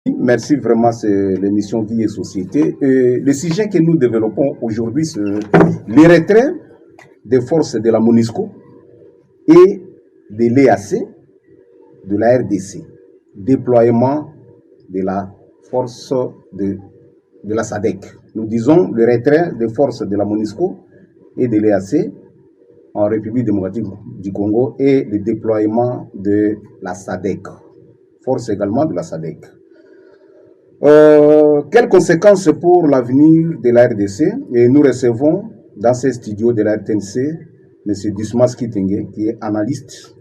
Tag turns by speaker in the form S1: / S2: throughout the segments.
S1: Merci vraiment, c'est l'émission Vie et Société. Le sujet que nous développons aujourd'hui, c'est les retraits des forces de la MONUSCO et de l'EAC, de la RDC, déploiement de la force de la SADC. Nous disons le retrait des forces de la MONUSCO et de l'EAC en République démocratique du Congo et le déploiement de la SADC, force également de la SADC. Quelles conséquences pour l'avenir de la RDC? Et nous recevons dans ces studios de la RTNC M. Dismas Kitenge, qui est analyste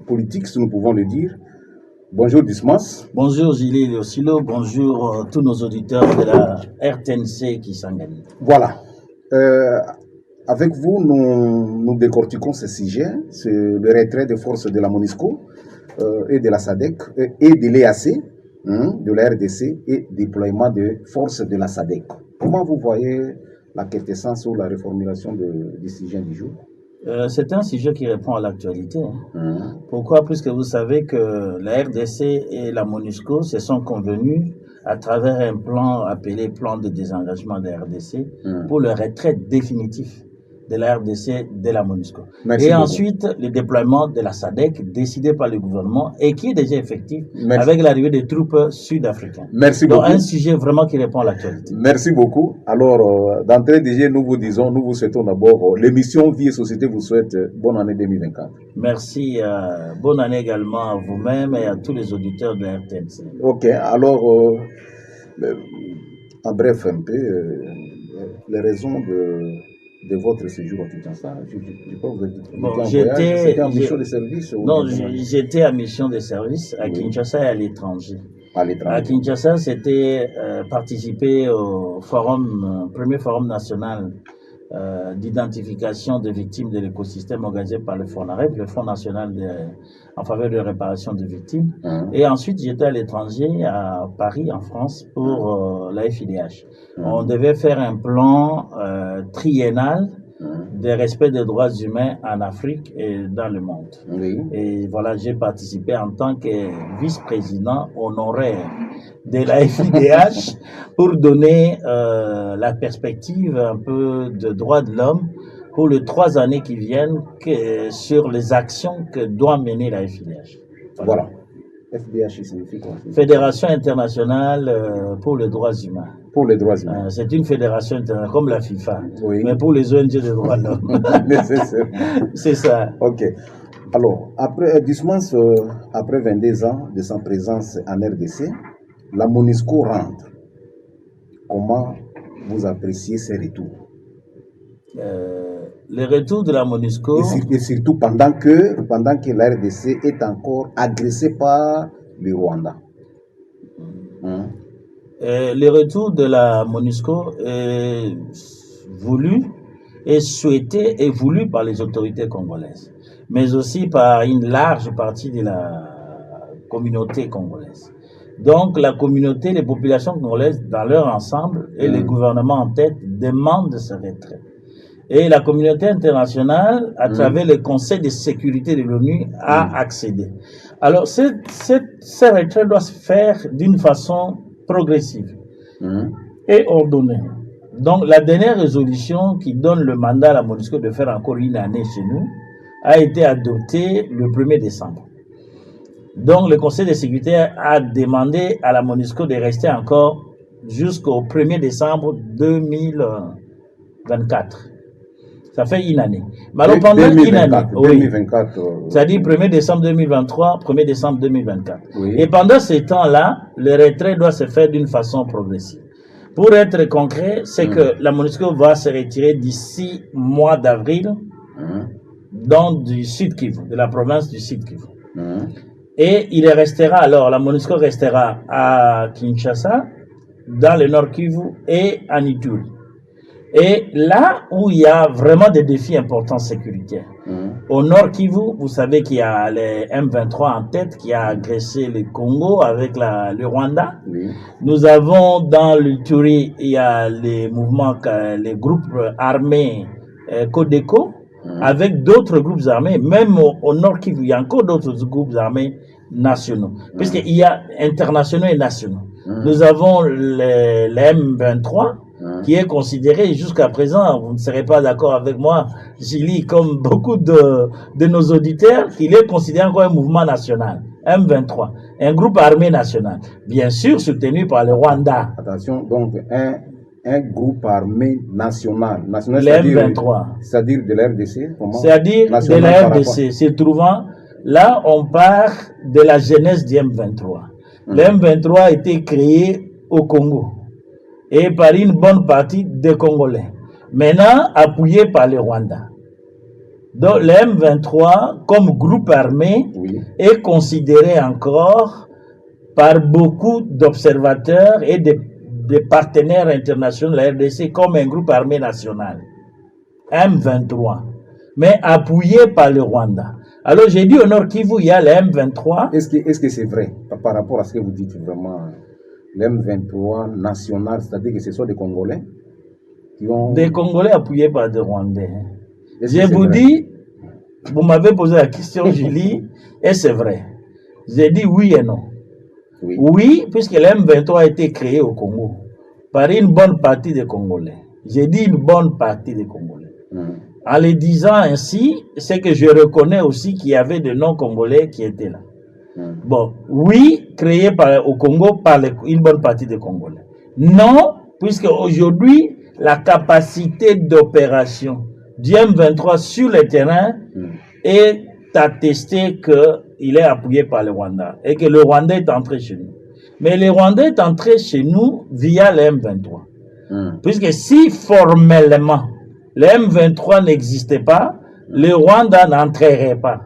S1: politique, si nous pouvons le dire. Bonjour Dismas.
S2: Bonjour Gilles Osilo, bonjour tous nos auditeurs de la RTNC qui s'engagent.
S1: Voilà. Avec vous, nous décortiquons ce sujet, c'est le retrait des forces de la MONUSCO et de la SADC et de l'EAC, de la RDC et déploiement de forces de la SADC. Comment vous voyez la quintessence ou la reformulation du sujet du jour?
S2: C'est un sujet qui répond à l'actualité. Pourquoi? Puisque vous savez que la RDC et la MONUSCO se sont convenus à travers un plan appelé plan de désengagement de la RDC pour le retrait définitif de la RDC de la MONUSCO. Et ensuite, le déploiement de la SADC décidé par le gouvernement et qui est déjà effectif avec l'arrivée des troupes sud-africaines.
S1: Merci
S2: Donc,
S1: beaucoup.
S2: un sujet vraiment qui répond à l'actualité.
S1: Merci beaucoup. Alors, d'entrée déjà, nous vous souhaitons d'abord, l'émission Vie et Société vous souhaite bonne année 2024.
S2: Merci. Bonne année également à vous-même et à tous les auditeurs de la RTNC.
S1: Ok, alors, en bref un peu, les raisons de votre séjour à Kinshasa. Je crois que vous êtes c'était en mission de service?
S2: Non, j'étais en mission de service à Kinshasa et à l'étranger. À Kinshasa, c'était participer au premier forum national d'identification des victimes de l'écosystème organisé par le FONAREV, le Fonds national en faveur de la réparation des victimes. Et ensuite, j'étais à l'étranger, à Paris, en France, pour la FIDH. On devait faire un plan triennal de respect des droits humains en Afrique et dans le monde. Et voilà, j'ai participé en tant que vice-président honoraire de la FIDH pour donner la perspective un peu de droits de l'homme pour les 3 années qui viennent sur les actions que doit mener la FIDH.
S1: Voilà. FDH signifie quoi?
S2: Fédération internationale pour les droits humains.
S1: Pour les droits humains.
S2: C'est une fédération internationale comme la FIFA, mais pour les ONG des droits de l'homme. C'est ça.
S1: Ok. Alors, après Dismas, après 22 ans de sa présence en RDC, la MONUSCO rentre. Comment vous appréciez ces retours?
S2: Les retours de la MONUSCO...
S1: Et surtout pendant que la RDC est encore agressée par le Rwanda.
S2: Les retours de la MONUSCO est voulu et souhaité et voulu par les autorités congolaises, mais aussi par une large partie de la communauté congolaise. Donc la communauté, les populations congolaises dans leur ensemble et les gouvernements en tête demandent ce retrait. Et la communauté internationale, à travers le Conseil de sécurité de l'ONU, a accédé. Alors, ce retrait doit se faire d'une façon progressive et ordonnée. Donc, la dernière résolution qui donne le mandat à la MONUSCO de faire encore une année chez nous a été adoptée le 1er décembre. Donc, le Conseil de sécurité a demandé à la MONUSCO de rester encore jusqu'au 1er décembre 2024. Ça fait une année. Mais alors pendant
S1: 2024,
S2: une année,
S1: 2024,
S2: c'est-à-dire 1er décembre 2023, 1er décembre 2024. Et pendant ce temps-là, le retrait doit se faire d'une façon progressive. Pour être concret, c'est que la MONUSCO va se retirer d'ici mois d'avril du Sud Kivu, de la province du Sud Kivu. Et il restera alors, la MONUSCO restera à Kinshasa, dans le Nord Kivu et à Ituri. Et là où il y a vraiment des défis importants sécuritaires, au Nord Kivu, vous savez qu'il y a les M23 en tête qui a agressé le Congo avec le Rwanda. Nous avons dans l'Ituri, il y a les mouvements, les groupes armés Codeco, avec d'autres groupes armés, même au Nord Kivu, il y a encore d'autres groupes armés nationaux. Puisqu'il y a internationaux et nationaux. Nous avons le M23, qui est considéré jusqu'à présent, vous ne serez pas d'accord avec moi, Gilly, comme beaucoup de nos auditeurs, qu'il est considéré comme un mouvement national. M23, un groupe armé national, bien sûr soutenu par le Rwanda.
S1: Attention, donc un groupe armé national.
S2: Le M23.
S1: C'est-à-dire de la RDC.
S2: C'est-à-dire de la RDC. Se trouvant, là, on part de la genèse du M23. Le M23 a été créé au Congo et par une bonne partie des Congolais. Maintenant, appuyé par le Rwanda. Donc, le M23, comme groupe armé, est considéré encore par beaucoup d'observateurs et des partenaires internationaux de la RDC comme un groupe armé national. M23. Mais appuyé par le Rwanda. Alors, j'ai dit au Nord Kivu, il y a le M23.
S1: Est-ce que c'est vrai par rapport à ce que vous dites vraiment? Le M23 national, c'est-à-dire que ce sont des Congolais qui ont...
S2: Des Congolais appuyés par des Rwandais. Je vous dis, vous m'avez posé la question, Julie, et c'est vrai. J'ai dit oui et non. Oui, puisque le M23 a été créé au Congo par une bonne partie des Congolais. J'ai dit une bonne partie des Congolais. En le disant ainsi, c'est que je reconnais aussi qu'il y avait de non-Congolais qui étaient là. Bon, oui, créé au Congo par une bonne partie des Congolais. Non, puisque aujourd'hui, la capacité d'opération du M23 sur le terrain est attestée qu'il est appuyé par le Rwanda et que le Rwanda est entré chez nous. Mais le Rwanda est entré chez nous via le M23. Puisque si formellement le M23 n'existait pas, le Rwanda n'entrerait pas.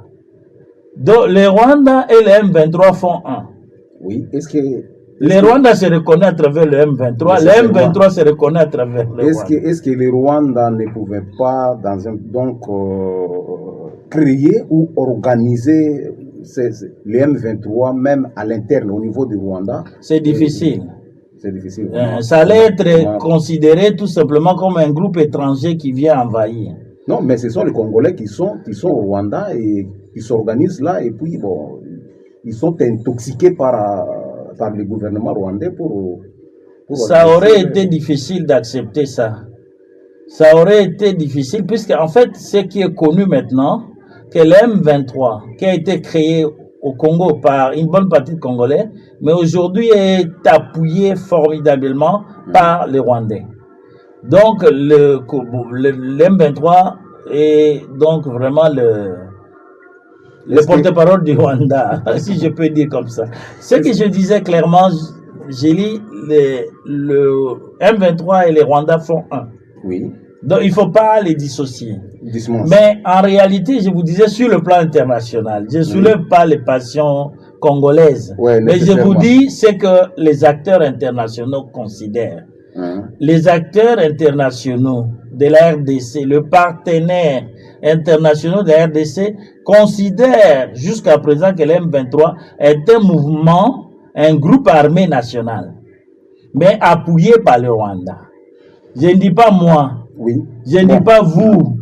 S2: Donc le Rwanda et le M23 font un.
S1: Oui, est-ce que...
S2: Le Rwanda se reconnaît à travers le M23, le M23 se reconnaît à travers le Rwanda.
S1: Est-ce que le Rwanda ne pouvait pas créer ou organiser le M23 même à l'interne, au niveau du Rwanda?
S2: C'est difficile.
S1: C'est difficile.
S2: Ça allait être considéré tout simplement comme un groupe étranger qui vient envahir.
S1: Non, mais ce sont les Congolais qui sont au Rwanda et qui s'organisent là, et puis bon, ils sont intoxiqués par le gouvernement rwandais pour
S2: ça aurait été difficile d'accepter ça. Ça aurait été difficile, puisque en fait, ce qui est connu maintenant, que le M23, qui a été créé au Congo par une bonne partie de Congolais, mais aujourd'hui est appuyé formidablement par les Rwandais. Donc, le M23 est donc vraiment le porte-parole du Rwanda, si je peux dire comme ça. Ce que je disais clairement, j'ai dit, le M23 et les Rwandais font un.
S1: Oui.
S2: Donc, il ne faut pas les dissocier. Mais en réalité, je vous disais, sur le plan international, je ne soulève pas les passions congolaises. Mais je vous dis ce que les acteurs internationaux considèrent. Les acteurs internationaux de la RDC, le partenaire international de la RDC, considèrent jusqu'à présent que le M23 est un mouvement, un groupe armé national, mais appuyé par le Rwanda. Je ne dis pas moi, je ne dis pas vous,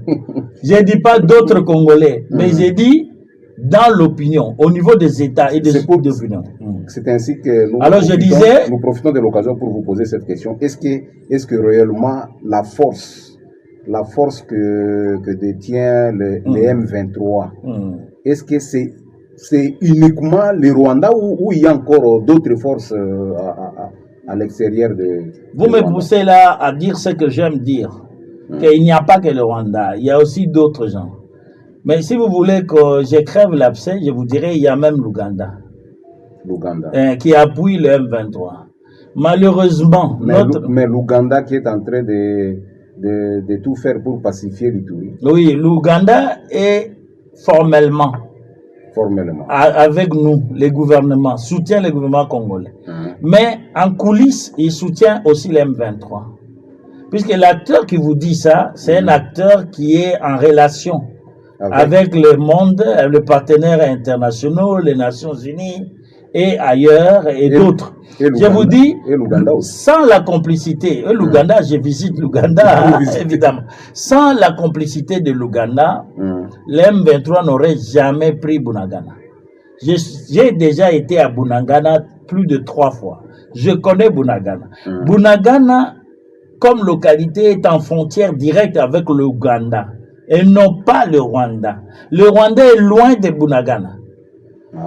S2: je ne dis pas d'autres Congolais, mais je dis dans l'opinion, au niveau des États et des opinions.
S1: C'est ainsi que
S2: nous
S1: profitons de l'occasion pour vous poser cette question. Est-ce que réellement la force que détient le M23, est-ce que c'est uniquement le Rwanda ou il y a encore d'autres forces à l'extérieur de...
S2: Vous me poussez là à dire ce que j'aime dire, qu'il n'y a pas que le Rwanda, il y a aussi d'autres gens. Mais si vous voulez que je crève l'abcès, je vous dirais il y a même l'Ouganda. Qui appuie le M23. Malheureusement...
S1: Mais l'Ouganda qui est en train de tout faire pour pacifier l'Ituri.
S2: Oui, l'Ouganda est formellement avec nous, les gouvernements, soutient le gouvernement congolais. Mais en coulisses, il soutient aussi le M23. Puisque l'acteur qui vous dit ça, c'est un acteur qui est en relation avec le monde, les partenaires internationaux, les Nations Unies et ailleurs et d'autres. Je vous dis, sans la complicité, l'Ouganda, je visite l'Ouganda, évidemment. Sans la complicité de l'Ouganda, l'M23 n'aurait jamais pris Bunagana. J'ai déjà été à Bunagana plus de 3 fois. Je connais Bunagana. Bunagana, comme localité, est en frontière directe avec l'Ouganda et non pas le Rwanda. Le Rwanda est loin de Bunagana.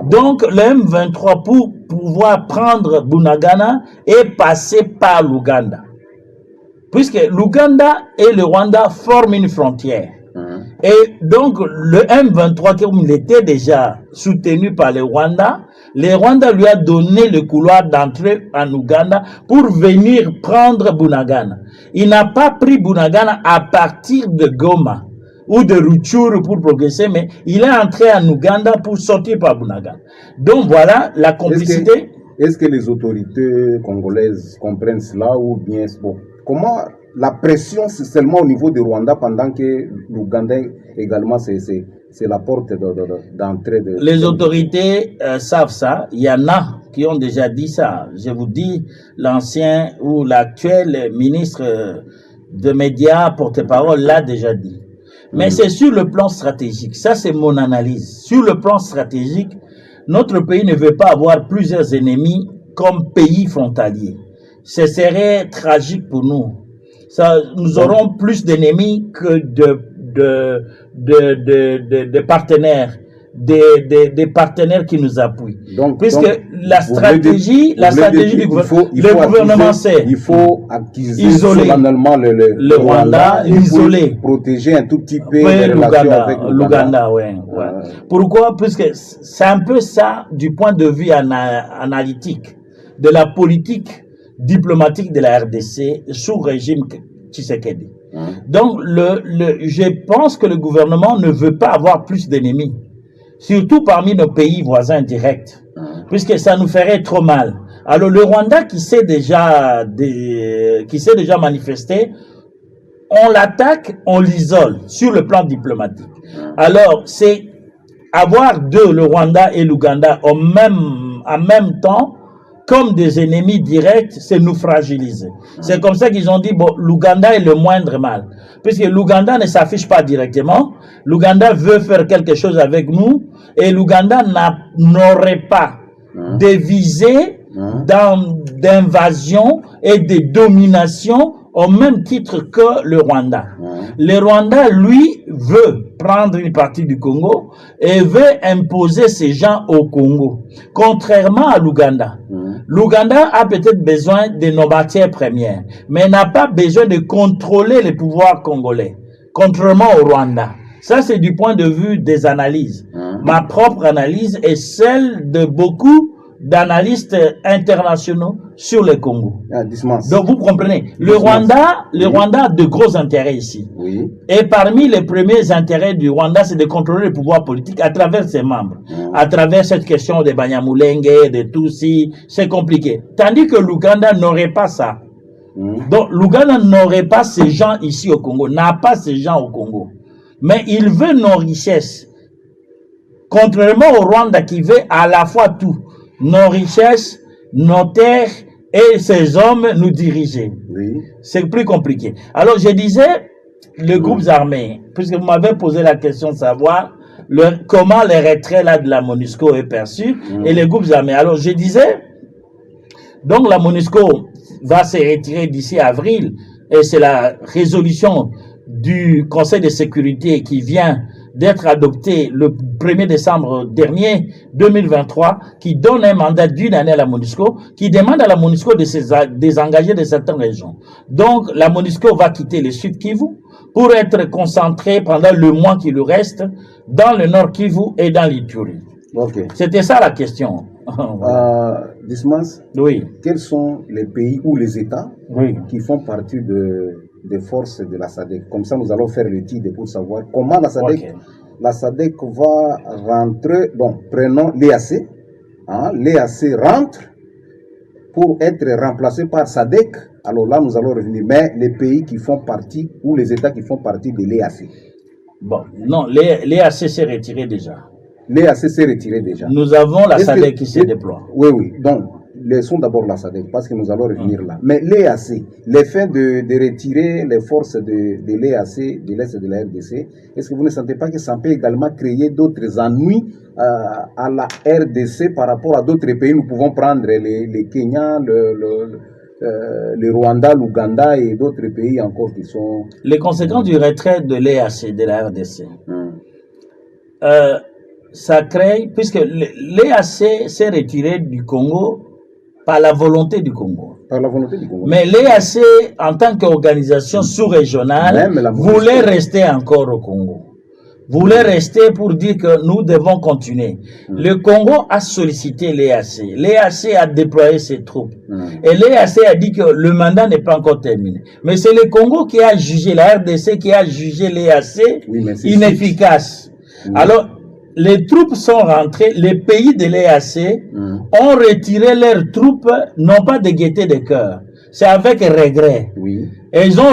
S2: Donc, le M23, pour pouvoir prendre Bunagana, est passé par l'Ouganda. Puisque l'Ouganda et le Rwanda forment une frontière. Et donc, le M23, comme il était déjà soutenu par le Rwanda lui a donné le couloir d'entrée en Ouganda pour venir prendre Bunagana. Il n'a pas pris Bunagana à partir de Goma ou de Rutshuru pour progresser, mais il est entré en Ouganda pour sortir par Bunagana. Donc voilà la complicité.
S1: Est-ce que les autorités congolaises comprennent cela ou bien bon, comment la pression c'est seulement au niveau du Rwanda pendant que l'Ouganda également c'est la porte d'entrée de...
S2: Les autorités savent ça. Il y en a qui ont déjà dit ça. Je vous dis, l'ancien ou l'actuel ministre de médias, porte-parole, l'a déjà dit. Mais c'est sur le plan stratégique. Ça, c'est mon analyse. Sur le plan stratégique, notre pays ne veut pas avoir plusieurs ennemis comme pays frontalier. Ce serait tragique pour nous. Ça, nous aurons plus d'ennemis que de partenaires, des partenaires qui nous appuient. Puisque la stratégie du gouvernement, c'est
S1: il faut accuser
S2: isoler
S1: solennellement le Rwanda,
S2: isoler,
S1: protéger un tout petit peu les relations avec
S2: l'Ouganda. Pourquoi? Puisque c'est un peu ça du point de vue analytique de la politique diplomatique de la RDC sous régime Tshisekedi. Donc, je pense que le gouvernement ne veut pas avoir plus d'ennemis, surtout parmi nos pays voisins directs, puisque ça nous ferait trop mal. Alors, le Rwanda qui s'est déjà manifesté, on l'attaque, on l'isole sur le plan diplomatique. Alors, c'est avoir le Rwanda et l'Ouganda en même temps, comme des ennemis directs, c'est nous fragiliser. C'est comme ça qu'ils ont dit, bon, l'Ouganda est le moindre mal. Puisque l'Ouganda ne s'affiche pas directement, l'Ouganda veut faire quelque chose avec nous, et l'Ouganda n'aurait pas de visée d'invasion et de domination au même titre que le Rwanda. Le Rwanda, lui, veut prendre une partie du Congo et veut imposer ses gens au Congo, contrairement à l'Ouganda. L'Ouganda a peut-être besoin de nos matières premières, mais n'a pas besoin de contrôler les pouvoirs congolais, contrairement au Rwanda. Ça, c'est du point de vue des analyses. Ma propre analyse est celle de beaucoup d'analystes internationaux sur le Congo. Donc vous comprenez, le Rwanda a de gros intérêts ici. Et parmi les premiers intérêts du Rwanda, c'est de contrôler le pouvoir politique à travers ses membres, à travers cette question de Banyamulenge, de Tutsi, c'est compliqué. Tandis que l'Ouganda n'aurait pas ça. Donc l'Ouganda n'aurait pas ces gens ici au Congo, n'a pas ces gens au Congo. Mais il veut nos richesses. Contrairement au Rwanda qui veut à la fois tout. Nos richesses, nos terres et ces hommes nous diriger. C'est plus compliqué. Alors je disais, les groupes armés, puisque vous m'avez posé la question de savoir comment le retrait là de la MONUSCO est perçu, et les groupes armés. Alors je disais, donc la MONUSCO va se retirer d'ici avril, et c'est la résolution du Conseil de sécurité qui vient d'être adopté le 1er décembre dernier, 2023, qui donne un mandat d'une année à la MONUSCO, qui demande à la MONUSCO de se désengager de certaines régions. Donc, la MONUSCO va quitter le Sud Kivu pour être concentrée pendant le mois qui lui reste dans le Nord Kivu et dans l'Ituri. C'était ça la question.
S1: Dismas, quels sont les pays ou les États qui font partie des forces de la SADC? Comme ça, nous allons faire l'étude pour savoir comment la SADC va rentrer. Bon, prenons l'EAC. L'EAC rentre pour être remplacé par SADC. Alors là, nous allons revenir. Mais les pays qui font partie ou les États qui font partie de l'EAC.
S2: Bon, non, l'EAC s'est retiré déjà.
S1: L'EAC s'est retiré déjà.
S2: Nous avons la SADC qui se déploie.
S1: Oui. Donc, laissons d'abord la SADC, parce que nous allons revenir là. Mais l'EAC, les fins de retirer les forces de l'EAC, de l'Est de la RDC, est-ce que vous ne sentez pas que ça peut également créer d'autres ennuis à la RDC par rapport à d'autres pays? Nous pouvons prendre les Kenya, le Rwanda, l'Ouganda et d'autres pays encore qui sont...
S2: Les conséquences du retrait de l'EAC, de la RDC, ça crée, puisque l'EAC s'est retiré du Congo par la volonté du Congo.
S1: Par la volonté du Congo.
S2: Mais l'EAC, en tant qu'organisation sous-régionale, voulait rester encore au Congo. Voulait rester pour dire que nous devons continuer. Le Congo a sollicité l'EAC. L'EAC a déployé ses troupes. Et l'EAC a dit que le mandat n'est pas encore terminé. Mais c'est le Congo qui a jugé, la RDC qui a jugé l'EAC inefficace. Alors, les troupes sont rentrées, les pays de l'EAC ont retiré leurs troupes, non pas de gaieté de cœur, c'est avec regret. Et ils ont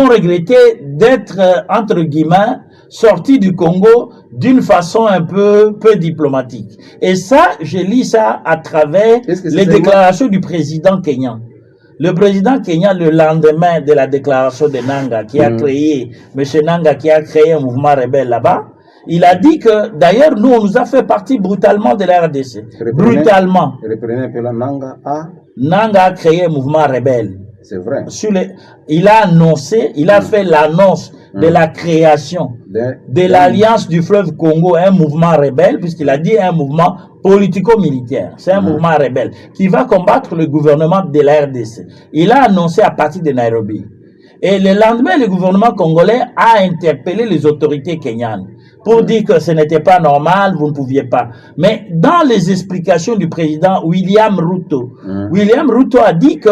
S2: regretté d'être, entre guillemets, sortis du Congo d'une façon un peu diplomatique. Et ça, je lis ça à travers les déclarations du président kenyan. Le président kenyan, le lendemain de la déclaration de Nanga, qui a créé, M. Nanga, qui a créé un mouvement rebelle là-bas, il a dit que, d'ailleurs, nous, on nous a fait partie brutalement de la RDC. Brutalement.
S1: Reprenez un peu la Nanga a...
S2: Nanga a créé un mouvement rebelle.
S1: C'est vrai.
S2: Il a annoncé, il a fait l'annonce de la création de l'Alliance du fleuve Congo, un mouvement rebelle, puisqu'il a dit un mouvement politico-militaire. C'est un mouvement rebelle qui va combattre le gouvernement de la RDC. Il a annoncé à partir de Nairobi. Et le lendemain, le gouvernement congolais a interpellé les autorités kenyanes pour dire que ce n'était pas normal, vous ne pouviez pas. Mais dans les explications du président William Ruto, William Ruto a dit que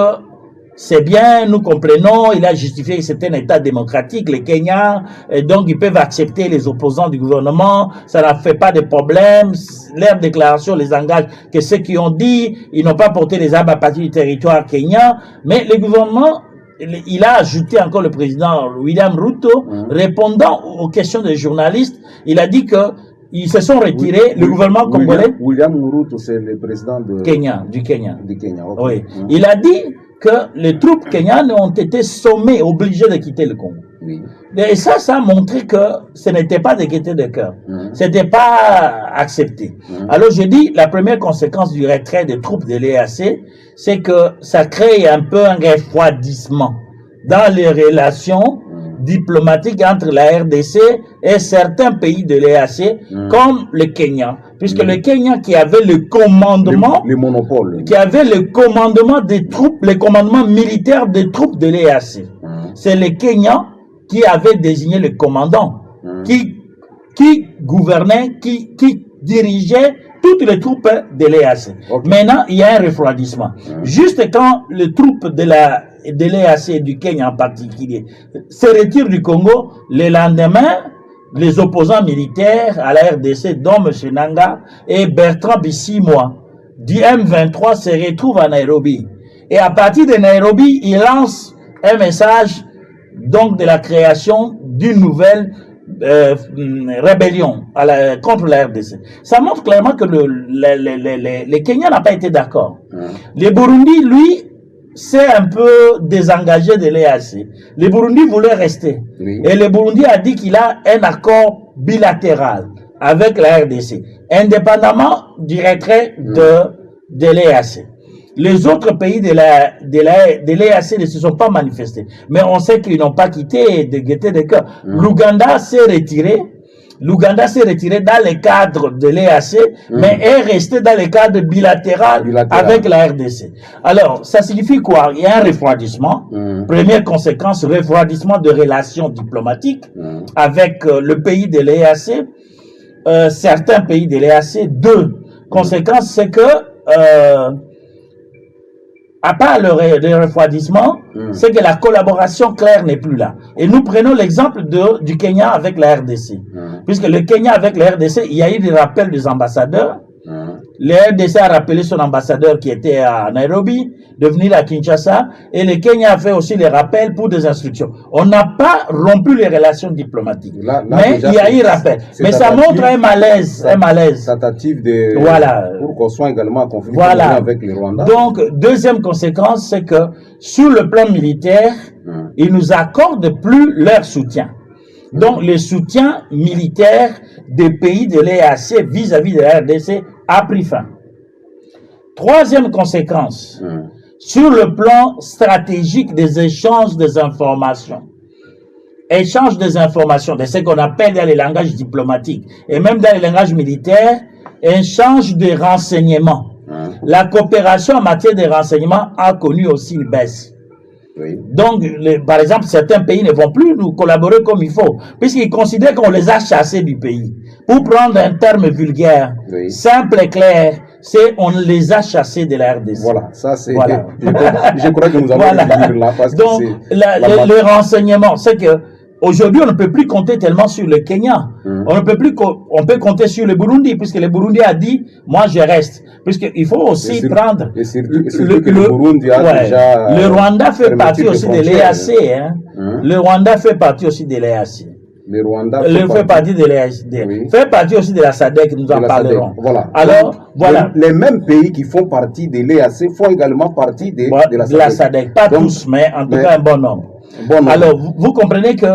S2: c'est bien, nous comprenons, il a justifié que c'est un État démocratique, les Kenyans, et donc ils peuvent accepter les opposants du gouvernement, ça ne fait pas de problème, leur déclaration les engage, que ceux qui ont dit, ils n'ont pas porté les armes à partir du territoire kenyan, mais le gouvernement, il a ajouté encore le président William Ruto, répondant aux questions des journalistes, il a dit que ils se sont retirés, le gouvernement congolais.
S1: William Ruto, c'est le président de
S2: Kenya, du Kenya.
S1: Du Kenya, okay.
S2: Oui. Il a dit que les troupes kenyanes ont été sommées, obligées de quitter le Congo. Et ça a montré que ce n'était pas de gaieté de cœur. C'était pas accepté. Alors je dis, la première conséquence du retrait des troupes de l'EAC, c'est que ça crée un peu un refroidissement dans les relations diplomatiques entre la RDC et certains pays de l'EAC, comme le Kenya. Puisque le Kenya qui avait le commandement,
S1: le monopole,
S2: qui avait le commandement des troupes, le commandement militaire des troupes de l'EAC. C'est le Kenya qui avait désigné le commandant, qui gouvernait, qui dirigeait toutes les troupes de l'EAC. Maintenant, il y a un refroidissement. Juste quand les troupes de l'EAC et du Kenya en particulier se retirent du Congo, le lendemain, les opposants militaires à la RDC, dont M. Nanga et Bertrand Bisimwa, du M23, se retrouvent à Nairobi. Et à partir de Nairobi, ils lancent un message donc de la création d'une nouvelle rébellion contre la RDC. Ça montre clairement que le Kenya n'a pas été d'accord. Le Burundi, lui, s'est un peu désengagé de l'EAC. Le Burundi voulait rester. Et le Burundi a dit qu'il a un accord bilatéral avec la RDC, indépendamment du retrait de l'EAC. Les autres pays de l'EAC ne se sont pas manifestés. Mais on sait qu'ils n'ont pas quitté de gaieté de cœur. L'Ouganda s'est retiré. L'Ouganda s'est retiré dans le cadre de l'EAC, mais est resté dans le cadre bilatéral avec la RDC. Alors, ça signifie quoi? Il y a un refroidissement. Première conséquence, refroidissement de relations diplomatiques avec le pays de l'EAC, certains pays de l'EAC. Deux conséquences, c'est que à part le refroidissement, c'est que la collaboration claire n'est plus là. Et nous prenons l'exemple du Kenya avec la RDC. Puisque le Kenya avec la RDC, il y a eu des rappels des ambassadeurs. Le RDC a rappelé son ambassadeur qui était à Nairobi de venir à Kinshasa et le Kenya a fait aussi les rappels pour des instructions. On n'a pas rompu les relations diplomatiques. Mais il y a eu rappel. Mais ça montre un malaise.
S1: Tentative de...
S2: Voilà.
S1: Pour qu'on soit également en conflit avec le Rwanda.
S2: Donc, deuxième conséquence, c'est que sur le plan militaire, ils nous accordent plus leur soutien. Donc, le soutien militaire des pays de l'EAC vis-à-vis de la RDC a pris fin. Troisième conséquence, sur le plan stratégique des échanges des informations. Échange des informations, de ce qu'on appelle dans les langages diplomatiques et même dans les langages militaires, échange de renseignements. La coopération en matière de renseignements a connu aussi une baisse.
S1: Oui.
S2: Donc, par exemple, certains pays ne vont plus nous collaborer comme il faut, puisqu'ils considèrent qu'on les a chassés du pays. Pour prendre un terme vulgaire, simple et clair, c'est on les a chassés de la RDC.
S1: Voilà, ça c'est...
S2: Voilà.
S1: Je crois que nous avons le là. Parce
S2: donc,
S1: que
S2: le renseignement, c'est que aujourd'hui, on ne peut plus compter tellement sur le Kenya. On ne peut plus, on peut compter sur le Burundi, puisque le Burundi a dit, moi je reste. Puisqu'il faut aussi prendre.
S1: Et surtout que le Burundi a déjà.
S2: Le Rwanda fait partie aussi de l'EAC. Le Rwanda fait partie aussi de l'EAC.
S1: Le Rwanda
S2: fait partie de l'EAC. Fait partie aussi de la SADC, nous en parlerons.
S1: Voilà.
S2: Alors, voilà.
S1: Les mêmes pays qui font partie de l'EAC font également partie de la SADC.
S2: Pas tous, mais en tout cas un bon nombre. Alors, vous comprenez que,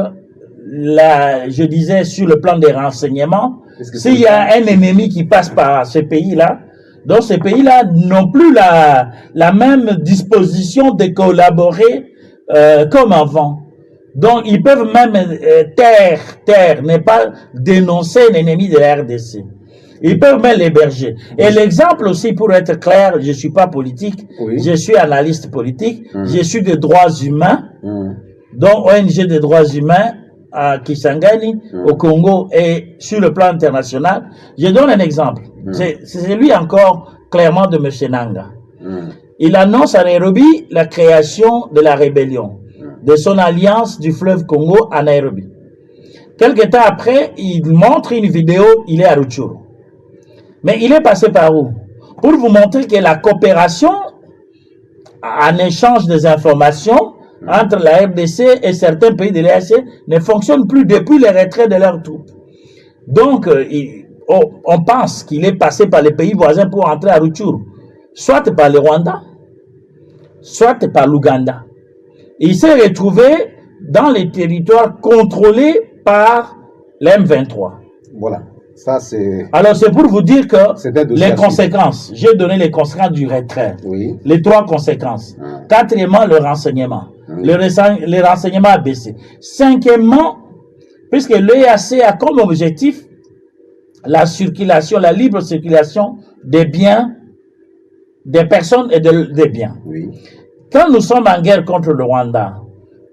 S2: je disais, sur le plan des renseignements, s'il y a un ennemi qui passe par ces pays-là, donc ces pays-là n'ont plus la même disposition de collaborer comme avant. Donc, ils peuvent même taire, ne pas dénoncer l'ennemi de la RDC. Ils peuvent même l'héberger. Et l'exemple aussi, pour être clair, je suis pas politique, je suis analyste politique, je suis des droits humains, donc ONG des droits humains à Kisangani, au Congo et sur le plan international. Je donne un exemple. C'est celui encore clairement de M. Nanga. Il annonce à Nairobi la création de la rébellion, de son alliance du fleuve Congo à Nairobi. Quelque temps après, il montre une vidéo, il est à Rutshuru. Mais il est passé par où? Pour vous montrer que la coopération en échange des informations entre la RDC et certains pays de l'EAC ne fonctionne plus depuis le retrait de leurs troupes. Donc, on pense qu'il est passé par les pays voisins pour entrer à Rutshuru, soit par le Rwanda, soit par l'Ouganda. Il s'est retrouvé dans les territoires contrôlés par l'M23.
S1: Voilà. Ça, c'est...
S2: Alors, c'est pour vous dire que les conséquences, j'ai donné les conséquences du retrait.
S1: Oui.
S2: Les trois conséquences. Quatrièmement, le renseignement. Le renseignement a baissé. Cinquièmement, puisque l'EAC a comme objectif la circulation, la libre circulation des biens, des personnes et des biens.
S1: Oui.
S2: Quand nous sommes en guerre contre le Rwanda,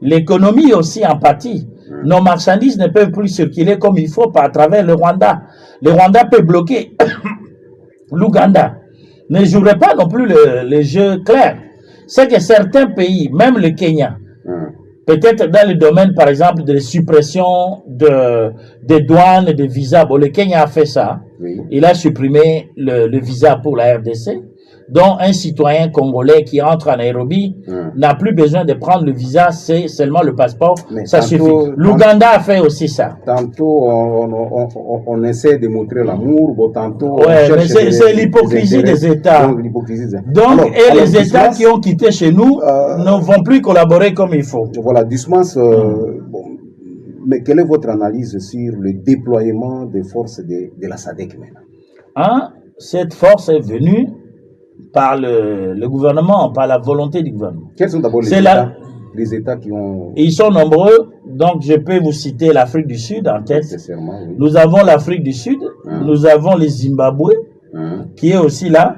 S2: l'économie aussi en pâtit. Nos marchandises ne peuvent plus circuler comme il faut à travers le Rwanda. Le Rwanda peut bloquer l'Ouganda. Ne jouerait pas non plus le jeu clair. C'est que certains pays, même le Kenya, peut-être dans le domaine, par exemple, de la suppression des douanes et des visas, bon, le Kenya a fait ça.
S1: Oui.
S2: Il a supprimé le visa pour la RDC. Donc, un citoyen congolais qui entre à Nairobi n'a plus besoin de prendre le visa, c'est seulement le passeport, mais ça suffit. L'Ouganda a fait aussi ça.
S1: Tantôt, on essaie de montrer l'amour, bon, tantôt...
S2: Ouais, mais c'est l'hypocrisie des États. Donc, alors, les États qui ont quitté chez nous ne vont plus collaborer comme il faut.
S1: Voilà, Dismas, bon, mais quelle est votre analyse sur le déploiement des forces de la SADC maintenant?
S2: Cette force est venue par le gouvernement, par la volonté du gouvernement.
S1: Quels sont d'abord les États qui ont...
S2: Ils sont nombreux, donc je peux vous citer l'Afrique du Sud en tête.
S1: Oui.
S2: Nous avons l'Afrique du Sud, nous avons le Zimbabwe, qui est aussi là.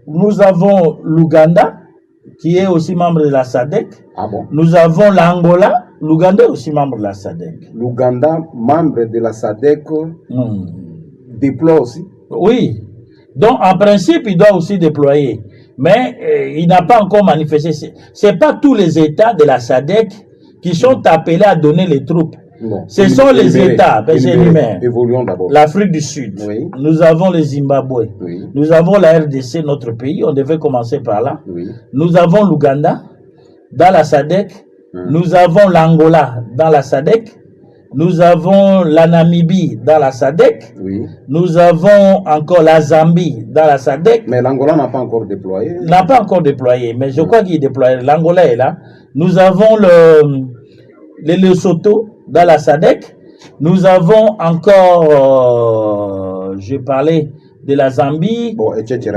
S2: Nous avons l'Ouganda, qui est aussi membre de la SADC.
S1: Ah bon?
S2: Nous avons l'Angola, l'Ouganda est aussi membre de la SADC.
S1: L'Ouganda, membre de la SADC, déploie aussi?
S2: Oui. Donc, en principe, il doit aussi déployer. Mais il n'a pas encore manifesté. Ce n'est pas tous les États de la SADC qui sont appelés à donner les troupes.
S1: Bon,
S2: Ce sont les États,
S1: énumérés. Évoluons d'abord.
S2: L'Afrique du Sud,
S1: Oui.
S2: nous avons le Zimbabwe,
S1: Oui.
S2: nous avons la RDC, notre pays, on devait commencer par là.
S1: Oui.
S2: Nous avons l'Ouganda dans la SADC, nous avons l'Angola dans la SADC, nous avons la Namibie dans la SADC,
S1: Oui.
S2: nous avons encore la Zambie dans la SADC.
S1: Mais l'Angola n'a pas encore déployé.
S2: N'a pas encore déployé, mais je crois qu'il est déployé. L'Angola est là. Nous avons le Lesotho dans la SADC. Nous avons encore, je parlais de la Zambie.
S1: Bon, etc.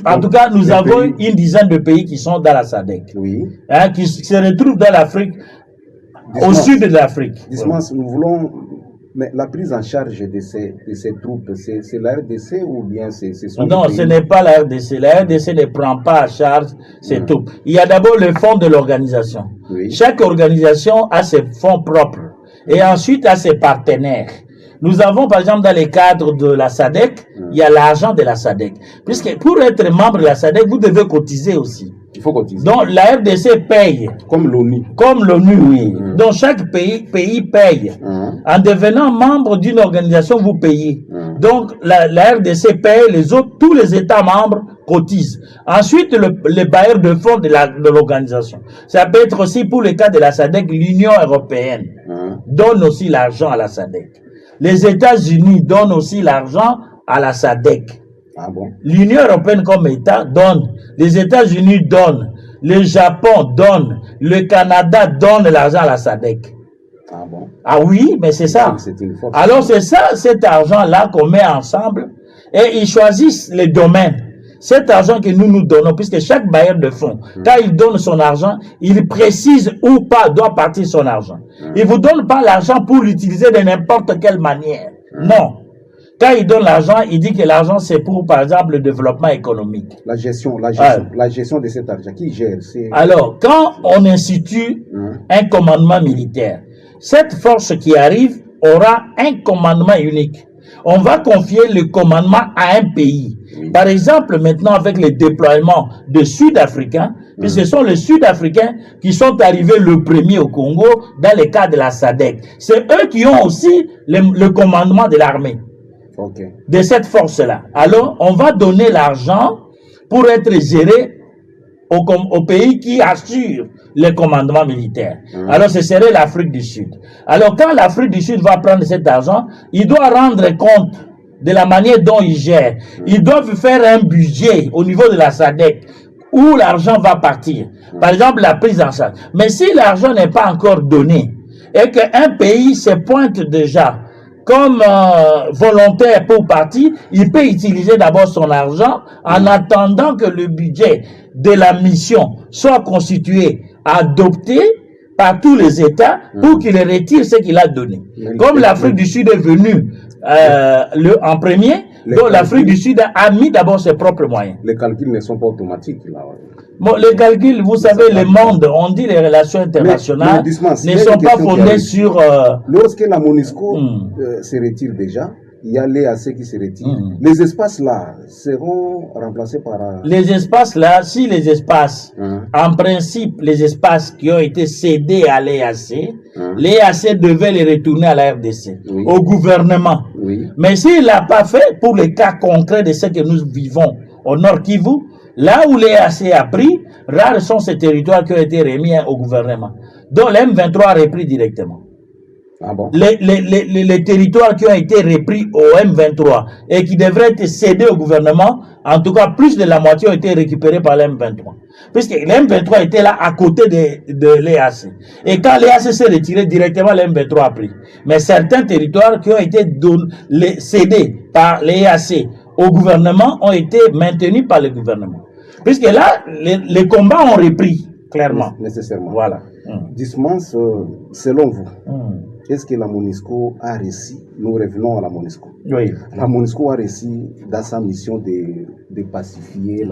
S2: En tout cas, nous avons une dizaine de pays qui sont dans la SADC.
S1: Oui.
S2: Hein, qui se retrouvent dans l'Afrique, au sud de l'Afrique.
S1: Nous voulons. Mais la prise en charge de ces troupes, c'est la RDC ou bien ce sont
S2: Non, ce n'est pas la RDC. La RDC ne prend pas en charge ces troupes. Il y a d'abord le fonds de l'organisation.
S1: Oui.
S2: Chaque organisation a ses fonds propres et ensuite a ses partenaires. Nous avons par exemple dans les cadres de la SADC, il y a l'argent de la SADC. Puisque pour être membre de la SADC, vous devez cotiser aussi.
S1: Il faut cotiser.
S2: Donc la RDC paye.
S1: Comme l'ONU.
S2: Comme l'ONU, oui. Donc chaque pays paye. En devenant membre d'une organisation, vous payez. Donc la RDC paye, les autres, tous les États membres cotisent. Ensuite, les bailleurs de fonds de l'organisation. Ça peut être aussi pour le cas de la SADC, l'Union européenne donne aussi l'argent à la SADC. Les États-Unis donnent aussi l'argent à la SADC.
S1: Ah bon?
S2: L'Union européenne comme État donne, les États-Unis donnent, le Japon donne, le Canada donne l'argent à la SADC.
S1: Ah bon?
S2: Ah oui, mais c'est ça. Alors c'est ça, cet argent-là qu'on met ensemble et ils choisissent les domaines. Cet argent que nous donnons, puisque chaque bailleur de fonds, quand il donne son argent, il précise où pas doit partir son argent. Il ne vous donne pas l'argent pour l'utiliser de n'importe quelle manière. Non. Quand il donne l'argent, il dit que l'argent c'est pour, par exemple, le développement économique.
S1: La gestion de cet argent, qui gère?
S2: Alors, quand on institue un commandement militaire, cette force qui arrive aura un commandement unique. On va confier le commandement à un pays. Par exemple, maintenant, avec le déploiement de Sud-Africains, puisque ce sont les Sud-Africains qui sont arrivés le premier au Congo dans le cas de la SADC. C'est eux qui ont aussi le commandement de l'armée.
S1: Okay.
S2: De cette force-là. Alors, on va donner l'argent pour être géré au pays qui assure le commandement militaire. Alors, ce serait l'Afrique du Sud. Alors, quand l'Afrique du Sud va prendre cet argent, il doit rendre compte de la manière dont il gère. Ils doivent faire un budget au niveau de la SADC où l'argent va partir. Par exemple, la prise en charge. Mais si l'argent n'est pas encore donné et qu'un pays se pointe déjà comme volontaire pour partir, il peut utiliser d'abord son argent en attendant que le budget de la mission soit constitué, adopté par tous les États pour qu'il retire ce qu'il a donné. Comme l'Afrique du Sud est venue en premier, donc l'Afrique du Sud a mis d'abord ses propres moyens.
S1: Les calculs ne sont pas automatiques là.
S2: Bon, les calculs, vous savez, le monde, on dit les relations internationales ne sont pas fondées sur...
S1: Lorsque la MONUSCO se retire déjà, il y a l'EAC qui se retire. Les espaces là seront remplacés par...
S2: Les espaces là, si les espaces, en principe, les espaces qui ont été cédés à l'EAC, l'EAC devait les retourner à la RDC, au gouvernement. Mais s'il l'a pas fait, pour les cas concrets de ce que nous vivons au Nord Kivu, là où l'EAC a pris, rares sont ces territoires qui ont été remis au gouvernement. Donc l'M23 a repris directement.
S1: Ah bon?
S2: Les territoires qui ont été repris au M23 et qui devraient être cédés au gouvernement, en tout cas plus de la moitié ont été récupérés par l'M23. Puisque l'M23 était là à côté de l'EAC. Et quand l'EAC s'est retiré directement, l'M23 a pris. Mais certains territoires qui ont été cédés par l'EAC au gouvernement ont été maintenus par le gouvernement. Puisque là, les combats ont repris, clairement.
S1: Nécessairement.
S2: Voilà.
S1: Dites-moi, selon vous, est-ce que la MONUSCO a réussi? Nous revenons à la MONUSCO.
S2: Oui.
S1: La MONUSCO a réussi dans sa mission de pacifier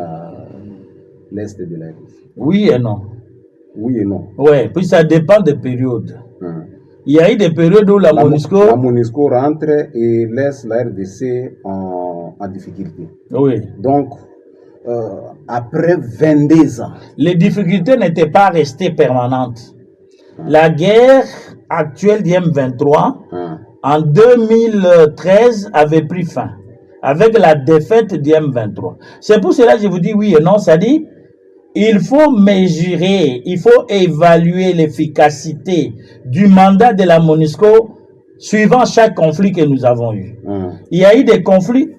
S1: l'Est de la RDC.
S2: Oui et non.
S1: Oui et non.
S2: Oui, puis ça dépend des périodes. Il y a eu des périodes où la
S1: MONUSCO rentre et laisse la RDC en difficulté.
S2: Oui.
S1: Donc, après 22 ans.
S2: Les difficultés n'étaient pas restées permanentes. La guerre actuelle du M23,
S1: Hein.
S2: en 2013, avait pris fin, avec la défaite du M23. C'est pour cela que je vous dis oui et non, c'est-à-dire, il faut mesurer, il faut évaluer l'efficacité du mandat de la MONUSCO suivant chaque conflit que nous avons eu.
S1: Hein.
S2: Il y a eu des conflits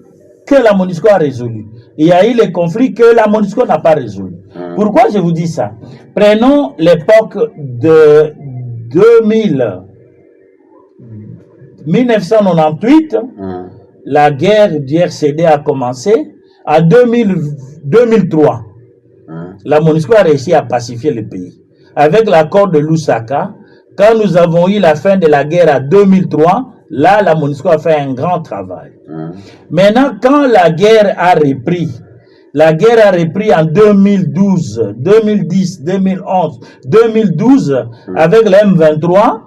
S2: que la MONUSCO a résolus. Il y a eu les conflits que la MONUSCO n'a pas résolus. Pourquoi je vous dis ça? Prenons l'époque de 1998,
S1: Hein.
S2: la guerre du RCD a commencé. À 2003,
S1: Hein.
S2: la MONUSCO a réussi à pacifier le pays. Avec l'accord de Lusaka, quand nous avons eu la fin de la guerre à 2003, là, la MONUSCO a fait un grand travail.
S1: Hein.
S2: Maintenant, quand la guerre a repris en 2012, 2010, 2011, 2012, avec le M23.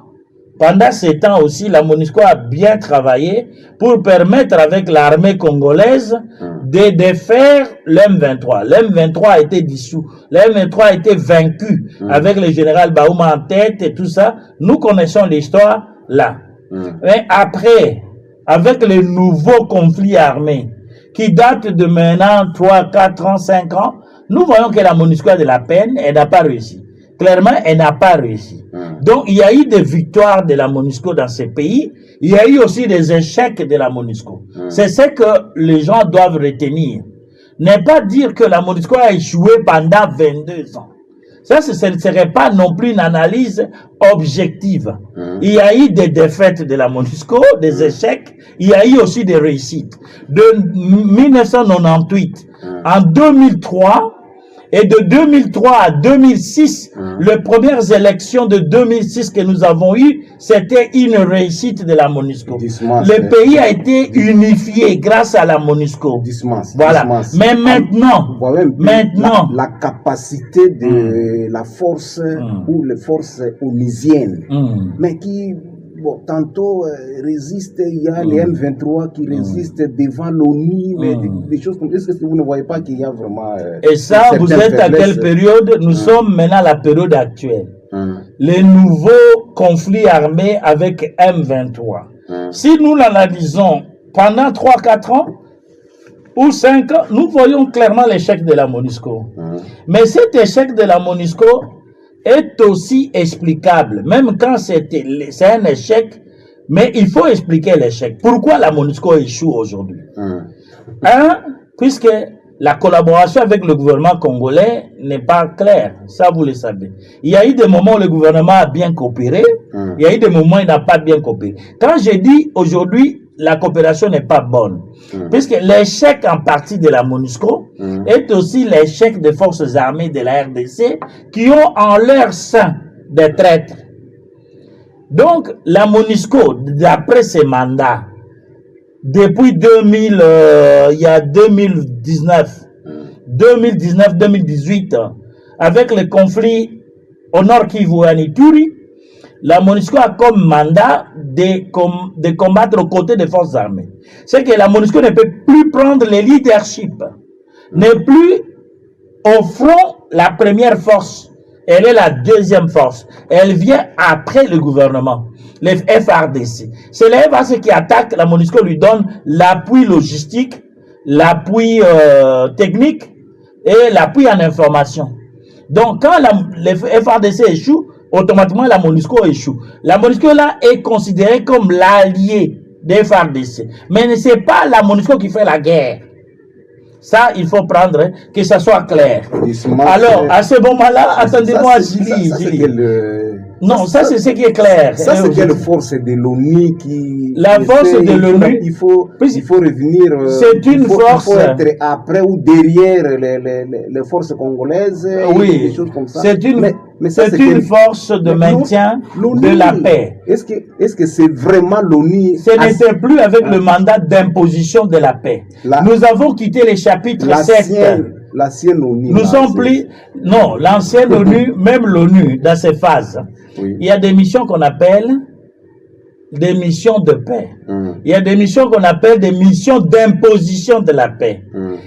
S2: Pendant ces temps aussi, la MONUSCO a bien travaillé pour permettre avec l'armée congolaise de défaire le M23. Le M23 a été dissous. Le M23 a été vaincu avec le général Baouma en tête et tout ça. Nous connaissons l'histoire là. Mais après, avec les nouveaux conflits armés qui datent de maintenant 3, 4 ans, 5 ans, nous voyons que la MONUSCO a de la peine, elle n'a pas réussi. Clairement, elle n'a pas réussi. Donc, il y a eu des victoires de la MONUSCO dans ces pays. Il y a eu aussi des échecs de la MONUSCO. C'est ce que les gens doivent retenir. Ne pas dire que la MONUSCO a échoué pendant 22 ans. Ça, ce ne serait pas non plus une analyse objective. Il y a eu des défaites de la MONUSCO, des échecs. Il y a eu aussi des réussites. De 1998 en 2003, et de 2003 à 2006, les premières élections de 2006 que nous avons eues, c'était une réussite de la MONUSCO. Le pays a été unifié grâce à la MONUSCO. Voilà. Mais maintenant,
S1: la capacité de la force ou les forces onusiennes, mais qui tantôt résistent, il y a les M23 qui résistent devant l'ONU, mais des choses comme ça. Est-ce que vous ne voyez pas qu'il y a vraiment...
S2: Et ça, vous êtes à quelle période? Nous sommes maintenant à la période actuelle. Les nouveaux conflits armés avec M23. Si nous l'analysons pendant 3-4 ans, ou 5 ans, nous voyons clairement l'échec de la MONUSCO. Mais cet échec de la MONUSCO est aussi explicable, même quand c'est un échec, mais il faut expliquer l'échec. Pourquoi la MONUSCO échoue aujourd'hui? Puisque la collaboration avec le gouvernement congolais n'est pas claire, ça vous le savez. Il y a eu des moments où le gouvernement a bien coopéré, il y a eu des moments où il n'a pas bien coopéré. Quand je dis aujourd'hui, la coopération n'est pas bonne, puisque l'échec en partie de la MONUSCO est aussi l'échec des forces armées de la RDC qui ont en leur sein des traîtres. Donc, la MONUSCO, d'après ses mandats, depuis 2019-2018, avec le conflit au Nord Kivu et Ituri, la MONUSCO a comme mandat de combattre aux côtés des forces armées. C'est que la MONUSCO ne peut plus prendre le leadership, n'est plus au front la première force. Elle est la deuxième force. Elle vient après le gouvernement, les FARDC. C'est les FARDC qui attaquent, la MONUSCO lui donne l'appui logistique, l'appui technique et l'appui en information. Donc quand les FARDC échouent, automatiquement la MONUSCO échoue. La MONUSCO là est considérée comme l'allié des FARDC. Mais ce n'est pas la MONUSCO qui fait la guerre. Ça, il faut prendre, que ça soit clair. Alors, à ce moment-là, attendez-moi, Julie. Non, ça c'est ce qui est clair.
S1: Ça c'est quelle force de l'ONU qui...
S2: La force de l'ONU...
S1: Il faut revenir...
S2: C'est une force...
S1: Il faut être après ou derrière les forces congolaises.
S2: Oui,
S1: des choses comme ça.
S2: C'est une force de maintien de la paix.
S1: Est-ce que c'est vraiment l'ONU?
S2: Ce n'était plus avec le mandat d'imposition de la paix. Nous avons quitté les chapitres 7.
S1: L'ancienne ONU.
S2: Nous sommes plus... Non, l'ancienne ONU, même l'ONU, dans ses phases, il y a des missions qu'on appelle des missions de paix. Il y a des missions qu'on appelle des missions d'imposition de la paix.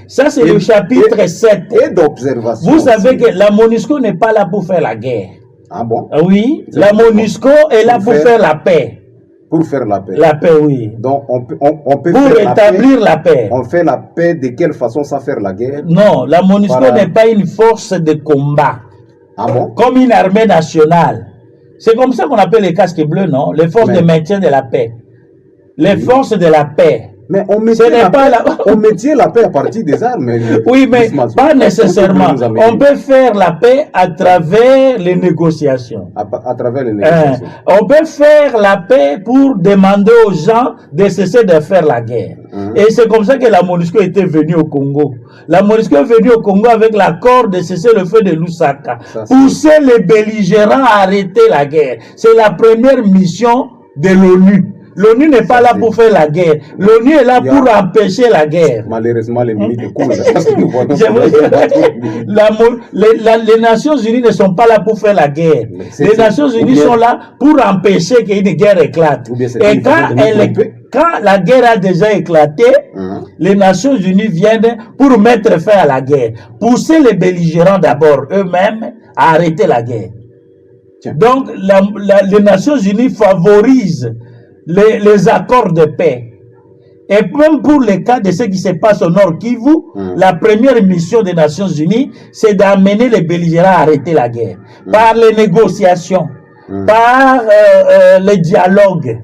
S2: Ça, c'est le chapitre 7.
S1: Et d'observation.
S2: Vous savez que la MONUSCO n'est pas là pour faire la guerre.
S1: Ah bon?
S2: Oui, la MONUSCO est là pour faire la paix.
S1: Pour faire la paix.
S2: La paix, oui.
S1: Donc, on peut
S2: pour
S1: faire
S2: établir la paix.
S1: On fait la paix de quelle façon sans faire la guerre?
S2: Non, la MONUSCO n'est pas une force de combat.
S1: Ah bon?
S2: Comme une armée nationale. C'est comme ça qu'on appelle les casques bleus, non? Les forces de maintien de la paix. Les forces de la paix.
S1: Mais on mettait la paix à partir des armes.
S2: Oui, mais pas nécessairement. On peut faire la paix à travers les négociations.
S1: À travers les négociations.
S2: On peut faire la paix pour demander aux gens de cesser de faire la guerre. Et c'est comme ça que la MONUSCO était venue au Congo. La MONUSCO est venue au Congo avec l'accord de cesser le feu de Lusaka. Pousser les belligérants à arrêter la guerre. C'est la première mission de l'ONU. L'ONU n'est pas là pour faire la guerre. L'ONU est là pour empêcher la guerre.
S1: Malheureusement, les minutes courent.
S2: Les Nations Unies ne sont pas là pour faire la guerre. Les Nations Unies sont là pour empêcher qu'une guerre éclate. Et quand la guerre a déjà éclaté, les Nations Unies viennent pour mettre fin à la guerre. Pousser les belligérants d'abord eux-mêmes à arrêter la guerre. Donc, les Nations Unies favorisent les accords de paix. Et même pour le cas de ce qui se passe au Nord Kivu, la première mission des Nations Unies, c'est d'amener les belligérants à arrêter la guerre. Par les négociations, par le dialogue.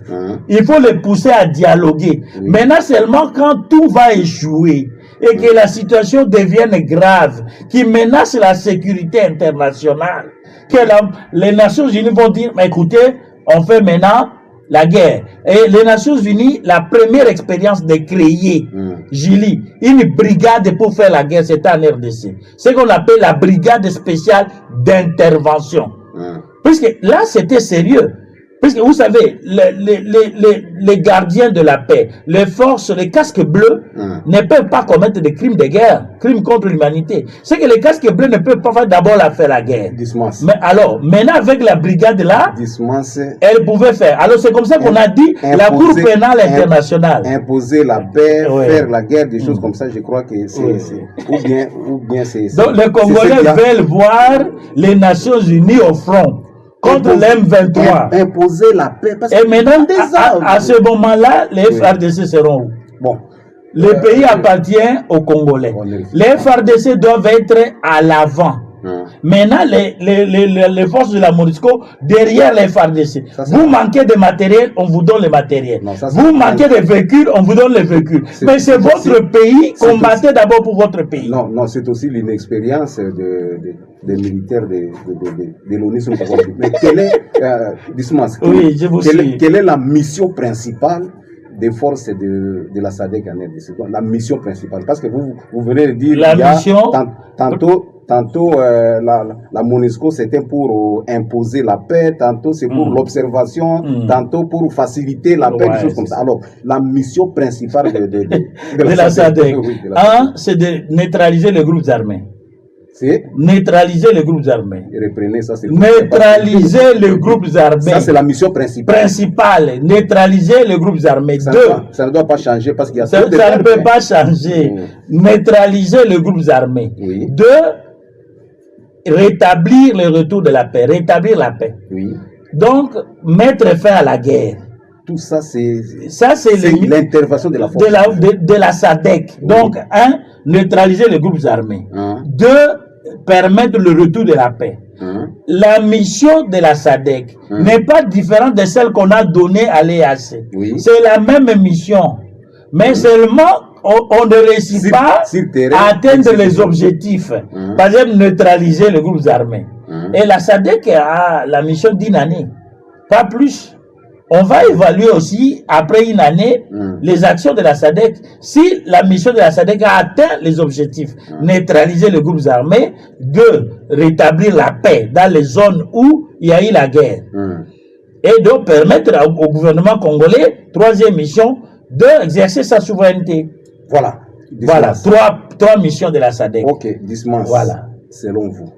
S2: Il faut les pousser à dialoguer. Maintenant, seulement quand tout va échouer et que la situation devienne grave, qui menace la sécurité internationale, que les Nations Unies vont dire, mais écoutez, on fait maintenant la guerre. Et les Nations Unies, la première expérience de créer, Julie, une brigade pour faire la guerre, c'était en RDC. Ce qu'on appelle la brigade spéciale d'intervention. Puisque là, c'était sérieux. Puisque vous savez, les gardiens de la paix, les forces, les casques bleus, ne peuvent pas commettre des crimes de guerre, crimes contre l'humanité. C'est que les casques bleus ne peuvent pas faire d'abord faire la guerre. Mais alors, maintenant avec la brigade là, elle pouvait faire. Alors c'est comme ça qu'on a dit la Cour pénale internationale.
S1: Imposer la paix, faire la guerre, des choses comme ça, je crois que c'est... Ou bien c'est...
S2: Donc les Congolais veulent voir les Nations Unies au front. Contre l'M23.
S1: Imposer la paix. Parce
S2: et maintenant, à ce moment-là, les FARDC seront où?
S1: Bon.
S2: Le pays appartient aux Congolais. Les FARDC doivent être à l'avant. Maintenant, les forces de la MONUSCO derrière les FARDC. Vous manquez de matériel, on vous donne le matériel. Vous manquez de véhicules, on vous donne les véhicules. Mais c'est votre pays, combattez d'abord pour votre pays.
S1: Non, c'est aussi l'inexpérience des militaires de l'ONU. Mais quelle est la mission principale des forces de la SADC en RDC? La mission principale, parce que vous venez de dire tantôt la MONUSCO c'était pour imposer la paix, tantôt c'est pour l'observation, tantôt pour faciliter la paix, des choses comme ça. Alors la mission principale de
S2: la SADC, c'est de neutraliser les groupes armés.
S1: C'est
S2: neutraliser les groupes armés.
S1: Reprenez ça.
S2: Neutraliser les groupes armés.
S1: Ça, c'est la mission principale.
S2: Neutraliser les groupes armés.
S1: Ça ne doit pas changer parce qu'il y a
S2: ça ne peut pas changer. Neutraliser les groupes armés. Rétablir le retour de la paix. Rétablir la paix. Donc, mettre fin à la guerre.
S1: Tout ça, c'est
S2: l'intervention de la force. De la SADC. Donc, neutraliser les groupes armés. Permettre le retour de la paix. La mission de la SADC n'est pas différente de celle qu'on a donnée à l'EAC. C'est la même mission. Mais seulement, on ne réussit pas à atteindre les objectifs. Par exemple, neutraliser les groupes armés. Et la SADC a la mission d'une année. Pas plus. On va évaluer aussi, après une année, les actions de la SADC. Si la mission de la SADC a atteint les objectifs, neutraliser les groupes armés, rétablir la paix dans les zones où il y a eu la guerre. Et de permettre au gouvernement congolais, troisième mission, d'exercer sa souveraineté.
S1: Voilà.
S2: Trois missions de la SADC.
S1: Ok, Dismas.
S2: Voilà.
S1: Selon vous,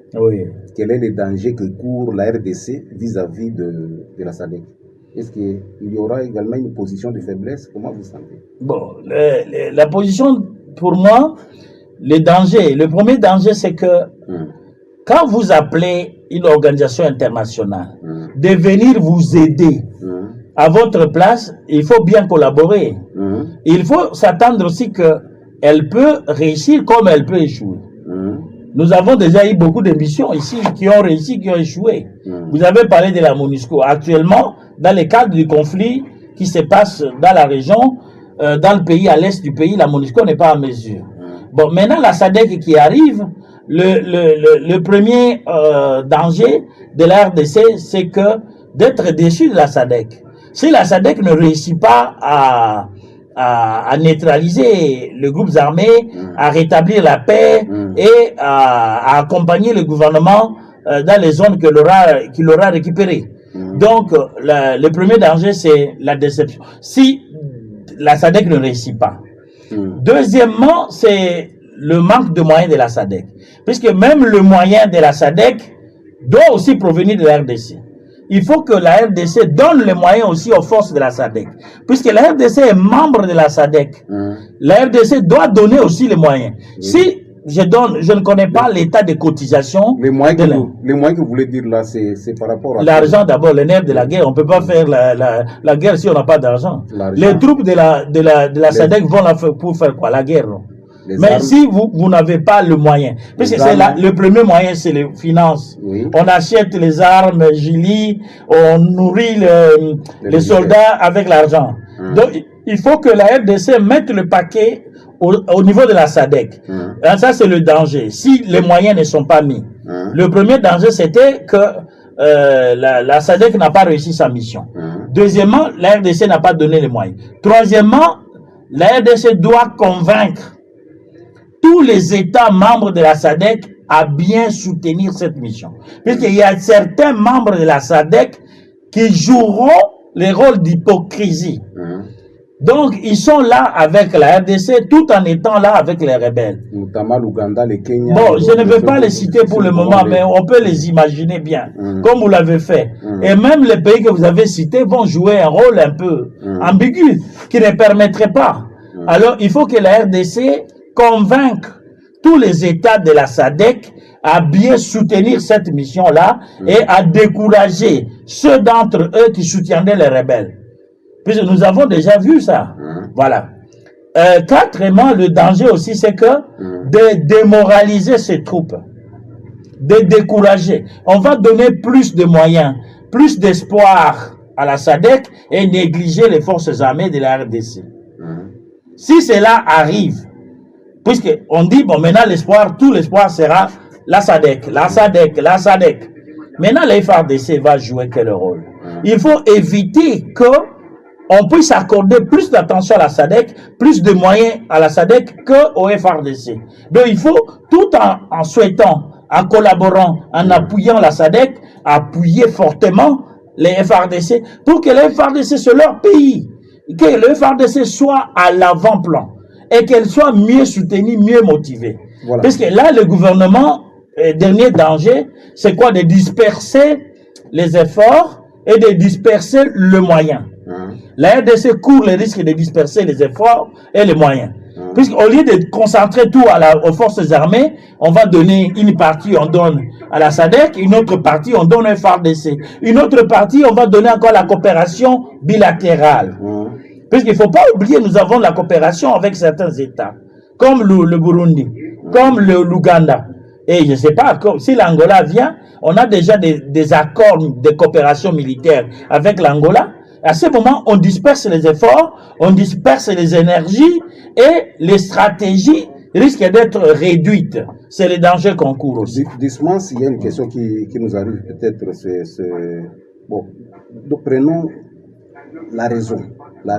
S1: quel est le danger que court la RDC vis-à-vis de la SADC? Est-ce qu'il y aura également une position de faiblesse? Comment vous sentez?
S2: Bon, la position, pour moi, le premier danger, c'est que quand vous appelez une organisation internationale de venir vous aider à votre place, il faut bien collaborer. Il faut s'attendre aussi qu'elle peut réussir comme elle peut échouer. Nous avons déjà eu beaucoup de missions ici qui ont réussi, qui ont échoué. Vous avez parlé de la MONUSCO. Actuellement, dans le cadre du conflit qui se passe dans la région, dans le pays, à l'est du pays, la MONUSCO n'est pas à mesure. Bon, maintenant, la SADC qui arrive, le premier danger de la RDC, c'est que d'être déçu de la SADC. Si la SADC ne réussit pas à neutraliser les groupes armés, à rétablir la paix et à accompagner le gouvernement dans les zones qu'il aura récupérées. Donc, le premier danger, c'est la déception. Si la SADC ne réussit pas. Deuxièmement, c'est le manque de moyens de la SADC. Puisque même le moyen de la SADC doit aussi provenir de la RDC. Il faut que la RDC donne les moyens aussi aux forces de la SADC. Puisque la RDC est membre de la SADC. La RDC doit donner aussi les moyens. Si je ne connais pas l'état de cotisation.
S1: Les moyens que vous voulez dire là, c'est par rapport à...
S2: L'argent d'abord, le nerf de la guerre. On ne peut pas faire la guerre si on n'a pas d'argent. Les troupes de la SADC vont la faire pour faire quoi? La guerre, non? Mais armes. Si vous n'avez pas le moyen, puisque c'est le premier moyen, c'est les finances. Oui. On achète les armes, gilets, on nourrit les soldats avec l'argent. Donc, il faut que la RDC mette le paquet au niveau de la SADC. Ça, c'est le danger. Si les moyens ne sont pas mis. Le premier danger, c'était que la SADC n'a pas réussi sa mission. Deuxièmement, la RDC n'a pas donné les moyens. Troisièmement, la RDC doit convaincre tous les États membres de la SADC à bien soutenir cette mission. Puisqu'il y a certains membres de la SADC qui joueront les rôles d'hypocrisie. Donc, ils sont là avec la RDC tout en étant là avec les rebelles.
S1: Notamment l'Ouganda, le Kenya.
S2: Bon, je ne vais pas les citer pour le moment, mais on peut les imaginer bien, comme vous l'avez fait. Et même les pays que vous avez cités vont jouer un rôle un peu ambigu, qui ne permettrait pas. Alors, il faut que la RDC convaincre tous les États de la SADC à bien soutenir cette mission-là et à décourager ceux d'entre eux qui soutiendraient les rebelles. Puisque nous avons déjà vu ça. Voilà. Quatrièmement, le danger aussi, c'est que de démoraliser ces troupes, de décourager. On va donner plus de moyens, plus d'espoir à la SADC et négliger les forces armées de la RDC. Si cela arrive, puisqu'on dit, bon, maintenant l'espoir, tout l'espoir sera la SADC, la SADC, la SADC. Maintenant, la FARDC va jouer quel rôle? Il faut éviter qu'on puisse accorder plus d'attention à la SADC, plus de moyens à la SADC qu'au FARDC. Donc, il faut, tout en souhaitant, en collaborant, en appuyant la SADC, appuyer fortement les FARDC pour que les FARDC soit leur pays, que le FARDC soit à l'avant-plan et qu'elle soit mieux soutenue, mieux motivée. Voilà. Parce que là, le gouvernement, dernier danger, c'est quoi? De disperser les efforts et de disperser le moyen. La RDC court le risque de disperser les efforts et les moyens. Puisqu'au lieu de concentrer tout aux forces armées, on va donner une partie, on donne à la SADC, une autre partie, on donne au FARDC. Une autre partie, on va donner encore la coopération bilatérale. Puisqu'il ne faut pas oublier, nous avons la coopération avec certains États, comme le Burundi, comme l'Ouganda. Et je ne sais pas, si l'Angola vient, on a déjà des accords de coopération militaire avec l'Angola. À ce moment, on disperse les efforts, on disperse les énergies et les stratégies risquent d'être réduites. C'est le danger qu'on court aussi.
S1: Doucement, s'il y a une question qui nous arrive, peut-être, bon, donc prenons la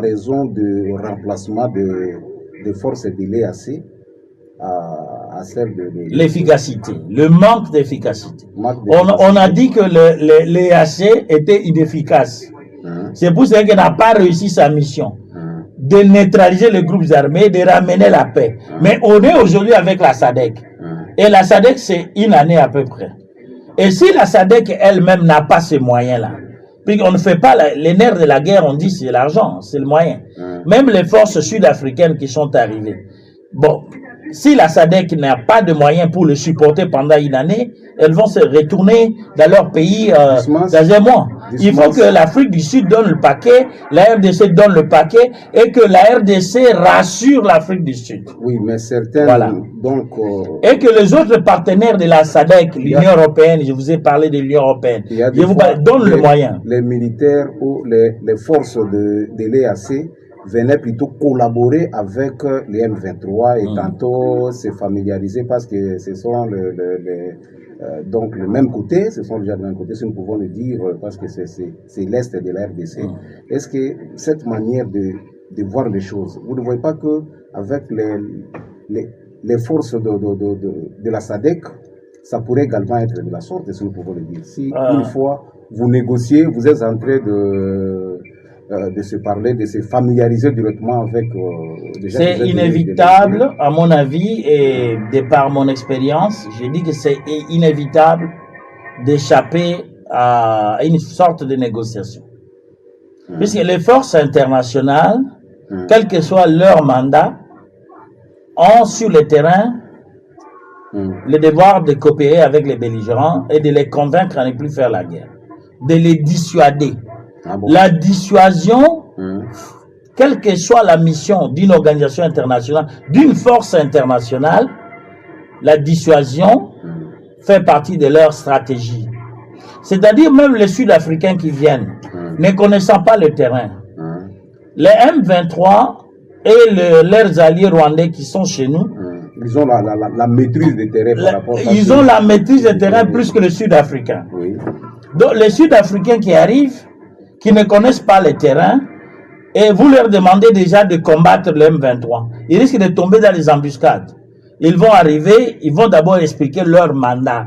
S1: raison du remplacement de forces de l'EAC à celle de...
S2: L'efficacité, le manque d'efficacité. On a dit que l'EAC était inefficace. C'est pour ça qu'elle n'a pas réussi sa mission de neutraliser les groupes armés, de ramener la paix. Mais on est aujourd'hui avec la SADC. Et la SADC, c'est une année à peu près. Et si la SADC elle-même n'a pas ces moyens-là, puis on ne fait pas les nerfs de la guerre, on dit c'est l'argent, c'est le moyen. Même les forces sud-africaines qui sont arrivées. Bon, si la SADC n'a pas de moyens pour le supporter pendant une année, elles vont se retourner dans leur pays dans un mois. Il faut que l'Afrique du Sud donne le paquet, la RDC donne le paquet et que la RDC rassure l'Afrique du Sud.
S1: Oui, mais certains...
S2: Voilà.
S1: Donc,
S2: et que les autres partenaires de la SADC, l'Union européenne, je vous ai parlé de l'Union européenne, je vous donne le moyen.
S1: Les militaires ou les forces de l'EAC venaient plutôt collaborer avec les M23 et tantôt se familiariser parce que ce sont donc le même côté, ce sont déjà le même côté, si nous pouvons le dire, parce que c'est l'Est de la RDC. Est-ce que cette manière de voir les choses, vous ne voyez pas que avec les forces de la SADC, ça pourrait également être de la sorte, si nous pouvons le dire. Si une fois vous négociez, vous êtes en train de se parler, de se familiariser directement avec...
S2: c'est inévitable, à mon avis, et de par mon expérience, je dis que c'est inévitable d'échapper à une sorte de négociation. Puisque les forces internationales, quel que soit leur mandat, ont sur le terrain le devoir de coopérer avec les belligérants et de les convaincre à ne plus faire la guerre, de les dissuader. Ah bon? La dissuasion, quelle que soit la mission d'une organisation internationale, d'une force internationale, la dissuasion fait partie de leur stratégie. C'est-à-dire même les Sud-Africains qui viennent, ne connaissant pas le terrain, les M23 et leurs alliés rwandais qui sont chez nous,
S1: ils ont la maîtrise des terrains par rapport à...
S2: Ils ont la maîtrise des terrains plus que les Sud-Africains. Oui. Donc les Sud-Africains qui arrivent, qui ne connaissent pas le terrain, et vous leur demandez déjà de combattre le M23. Ils risquent de tomber dans les embuscades. Ils vont arriver, ils vont d'abord expliquer leur mandat.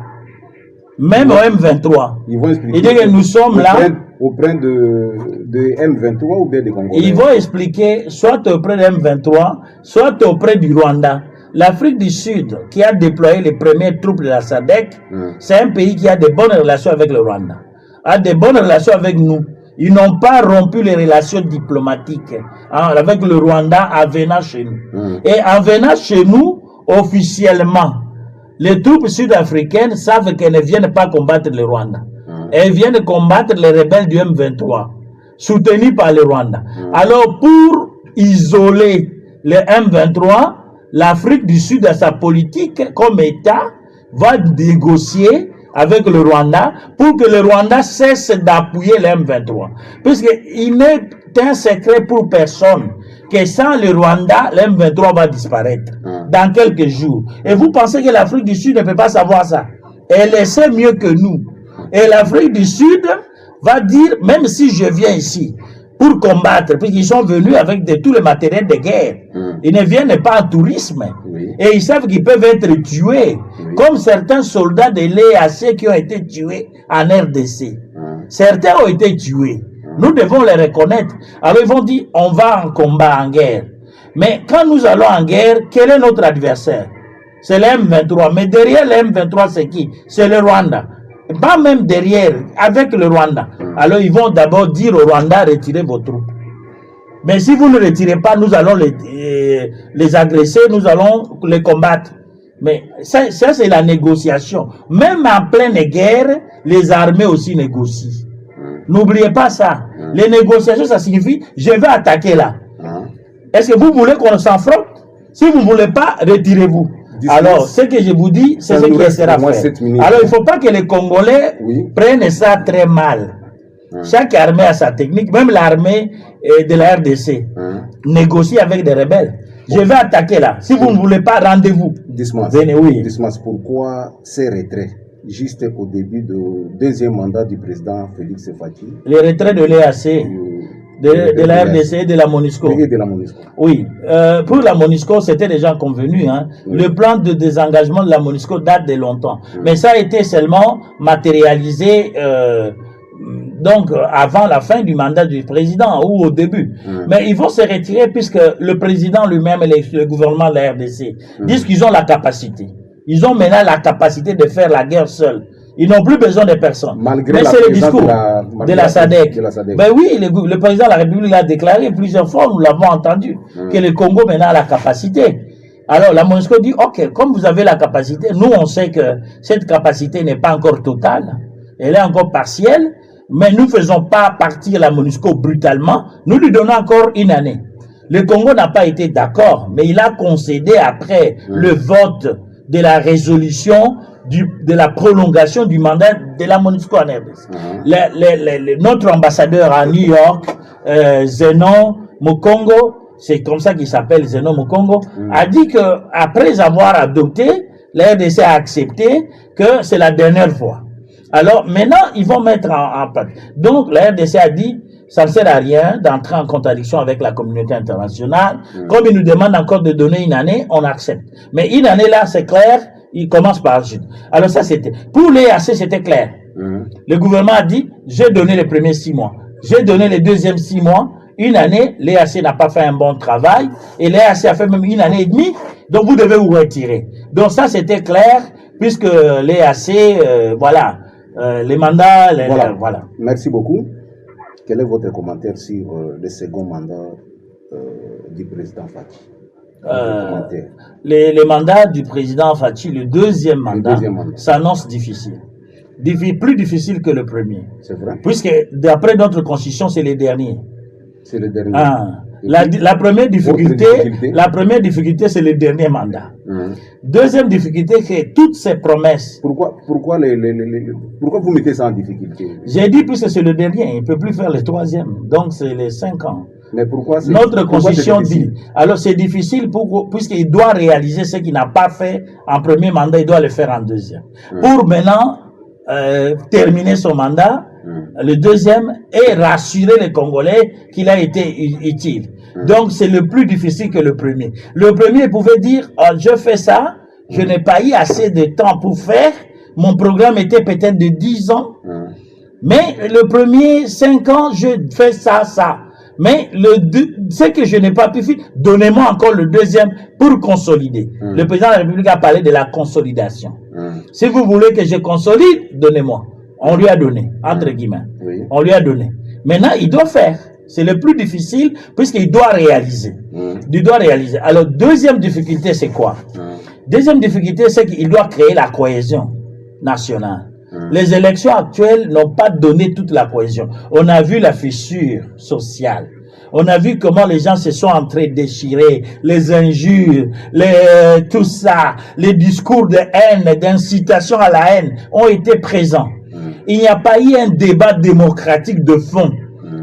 S2: Même au M23.
S1: Ils vont expliquer.
S2: Ils disent que nous sommes là...
S1: Auprès de M23 ou bien des Congolais?
S2: Ils vont expliquer soit auprès de M23, soit auprès du Rwanda. L'Afrique du Sud, qui a déployé les premières troupes de la SADC, c'est un pays qui a de bonnes relations avec le Rwanda, a de bonnes relations avec nous. Ils n'ont pas rompu les relations diplomatiques avec le Rwanda en venant chez nous. Et en venant chez nous, officiellement, les troupes sud-africaines savent qu'elles ne viennent pas combattre le Rwanda. Elles viennent combattre les rebelles du M23, soutenus par le Rwanda. Alors, pour isoler le M23, l'Afrique du Sud, à sa politique comme État, va négocier avec le Rwanda pour que le Rwanda cesse d'appuyer le M23. Puisqu'il n'est un secret pour personne que sans le Rwanda, le M23 va disparaître dans quelques jours. Et vous pensez que l'Afrique du Sud ne peut pas savoir ça? Elle le sait mieux que nous. Et l'Afrique du Sud va dire, même si je viens ici pour combattre, puisqu'ils sont venus avec tout le matériel de guerre, ils ne viennent pas en tourisme. Et ils savent qu'ils peuvent être tués, comme certains soldats de l'EAC qui ont été tués en RDC. Certains ont été tués. Nous devons les reconnaître. Alors ils vont dire, on va en combat, en guerre. Mais quand nous allons en guerre, quel est notre adversaire? C'est le M23. Mais derrière le M23, c'est qui? C'est le Rwanda. Pas même derrière, avec le Rwanda. Alors ils vont d'abord dire au Rwanda, retirez vos troupes. Mais si vous ne retirez pas, nous allons les agresser, nous allons les combattre. Mais ça c'est la négociation. Même en pleine guerre, les armées aussi négocient. N'oubliez pas ça. Les négociations, ça signifie, je vais attaquer là. Est-ce que vous voulez qu'on s'affronte? Si vous ne voulez pas, retirez-vous. Alors, ce que je vous dis, c'est ce qui sera fait. Alors, il ne faut pas que les Congolais prennent ça très mal. Chaque armée a sa technique, même l'armée de la RDC négocie avec des rebelles. Je vais attaquer là. Si vous ne voulez pas, rendez-vous. Venez, oui.
S1: Dis-moi, pourquoi ces retraits, juste au début du deuxième mandat du président Félix Tshisekedi?
S2: Les retraits de l'EAC. De la RDC et de la MONUSCO. Oui, pour la MONUSCO, c'était déjà convenu. Le plan de désengagement de la MONUSCO date de longtemps. Mais ça a été seulement matérialisé donc avant la fin du mandat du président ou au début. Mais ils vont se retirer puisque le président lui-même et le gouvernement de la RDC disent qu'ils ont la capacité. Ils ont maintenant la capacité de faire la guerre seuls. Ils n'ont plus besoin de personne. Mais c'est le discours de la SADC. Ben oui, le président de la République l'a déclaré plusieurs fois, nous l'avons entendu, que le Congo maintenant a la capacité. Alors la MONUSCO dit, ok, comme vous avez la capacité, nous on sait que cette capacité n'est pas encore totale, elle est encore partielle, mais nous ne faisons pas partir la MONUSCO brutalement, nous lui donnons encore une année. Le Congo n'a pas été d'accord, mais il a concédé après le vote de la résolution de la prolongation du mandat de la MONUSCO en RDC. Notre ambassadeur à New York, Zenon Mokongo, c'est comme ça qu'il s'appelle, Zenon Mokongo, a dit que après avoir adopté, la RDC a accepté que c'est la dernière fois. Alors maintenant, ils vont mettre en place. Donc la RDC a dit, ça ne sert à rien d'entrer en contradiction avec la communauté internationale. Comme ils nous demandent encore de donner une année, on accepte. Mais une année là, c'est clair, il commence par Jude. Alors ça, c'était... Pour l'EAC, c'était clair. Le gouvernement a dit, j'ai donné les premiers 6 mois. J'ai donné les deuxièmes 6 mois. Une année, l'EAC n'a pas fait un bon travail. Et l'EAC a fait même 1 année et demie. Donc vous devez vous retirer. Donc ça, c'était clair, puisque l'EAC, voilà, les mandats...
S1: Voilà. Merci beaucoup. Quel est votre commentaire sur le second mandat du président Fathi?
S2: Les mandats du président Fathi, le deuxième mandat, s'annonce difficile. Plus difficile que le premier.
S1: C'est vrai.
S2: Puisque d'après notre constitution, c'est le dernier.
S1: C'est le dernier.
S2: La première difficulté, c'est le dernier mandat. Deuxième difficulté, c'est toutes ces promesses.
S1: Pourquoi vous mettez ça en difficulté?
S2: J'ai dit, puisque c'est le dernier, il ne peut plus faire le troisième. Donc, c'est les 5 ans.
S1: Mais pourquoi
S2: notre constitution dit. Alors, c'est difficile puisqu'il doit réaliser ce qu'il n'a pas fait en premier mandat, il doit le faire en deuxième. Pour maintenant terminer son mandat, le deuxième, et rassurer les Congolais qu'il a été utile. Donc, c'est le plus difficile que le premier. Le premier pouvait dire, oh, je fais ça, je n'ai pas eu assez de temps pour faire, mon programme était peut-être de 10 ans, mais le premier 5 ans, je fais ça. Mais ce que je n'ai pas pu faire, donnez-moi encore le deuxième pour consolider. Le président de la République a parlé de la consolidation. Si vous voulez que je consolide, donnez-moi. On lui a donné, entre guillemets. On lui a donné. Maintenant, il doit faire. C'est le plus difficile puisqu'il doit réaliser. Il doit réaliser. Alors, deuxième difficulté, c'est quoi? Deuxième difficulté, c'est qu'il doit créer la cohésion nationale. Les élections actuelles n'ont pas donné toute la cohésion. On a vu la fissure sociale. On a vu comment les gens se sont déchirés, les injures, tout ça, les discours de haine, d'incitation à la haine ont été présents. Il n'y a pas eu un débat démocratique de fond,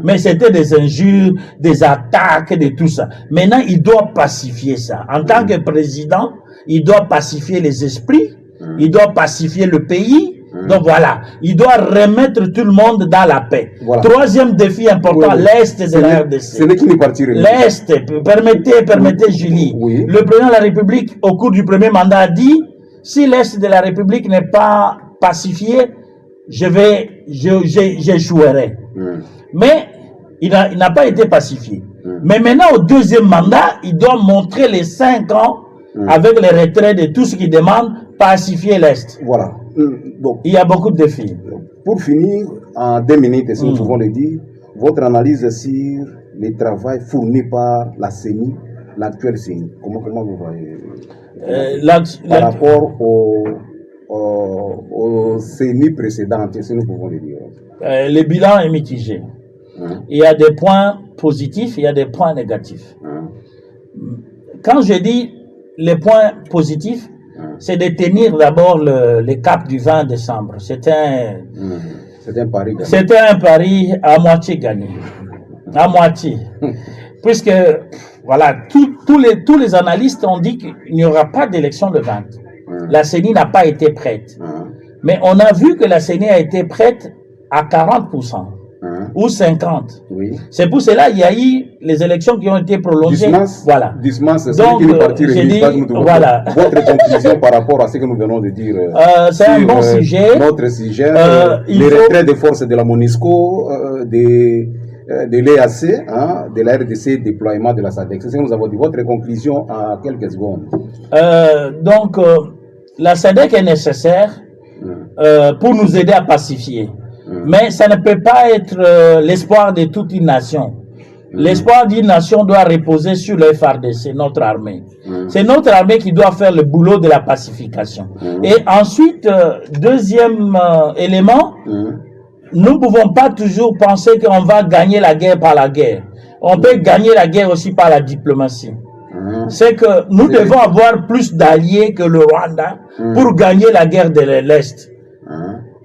S2: mais c'était des injures, des attaques, de tout ça. Maintenant, il doit pacifier ça. En tant que président, il doit pacifier les esprits, il doit pacifier le pays. Donc voilà, il doit remettre tout le monde dans la paix. Voilà. Troisième défi important, l'Est de la RDC.
S1: C'est le qui n'est parti.
S2: L'Est, permettez Julie. Le président de la République, au cours du premier mandat, a dit, si l'Est de la République n'est pas pacifié, j'échouerai. Mais il n'a pas été pacifié. Mais maintenant, au deuxième mandat, il doit montrer les 5 ans avec les retraits de tout ce qu'il demande, pacifier l'Est.
S1: Voilà. Donc,
S2: il y a beaucoup de défis.
S1: Pour finir, en 2 minutes, si nous pouvons le dire, votre analyse sur le travail fourni par la CENI, l'actuelle CENI. Comment vous voyez par rapport aux CENI précédentes, si nous pouvons le dire.
S2: Le bilan est mitigé. Il y a des points positifs, il y a des points négatifs. Quand je dis les points positifs, c'est de tenir d'abord le cap du 20 décembre. C'était un pari gagné. C'était un pari à moitié gagné. À moitié. Puisque, voilà, tous les analystes ont dit qu'il n'y aura pas d'élection le 20. La CENI n'a pas été prête. Mais on a vu que la CENI a été prête à 40%. Ou 50. C'est pour cela qu'il y a eu les élections qui ont été prolongées. Voilà.
S1: Donc, j'ai dit,
S2: voilà.
S1: Votre conclusion par rapport à ce que nous venons de dire.
S2: C'est un bon sujet.
S1: Notre sujet, les retraits des forces de la MONUSCO, de l'EAC, de la RDC, déploiement de la SADC. C'est ce que nous avons dit. Votre conclusion en quelques secondes.
S2: Donc, la SADC est nécessaire pour nous aider à pacifier. Mais ça ne peut pas être l'espoir de toute une nation. L'espoir d'une nation doit reposer sur les FARDC, notre armée. C'est notre armée qui doit faire le boulot de la pacification. Et ensuite, deuxième élément, nous ne pouvons pas toujours penser qu'on va gagner la guerre par la guerre. On peut gagner la guerre aussi par la diplomatie. C'est que nous devons avoir plus d'alliés que le Rwanda pour gagner la guerre de l'Est.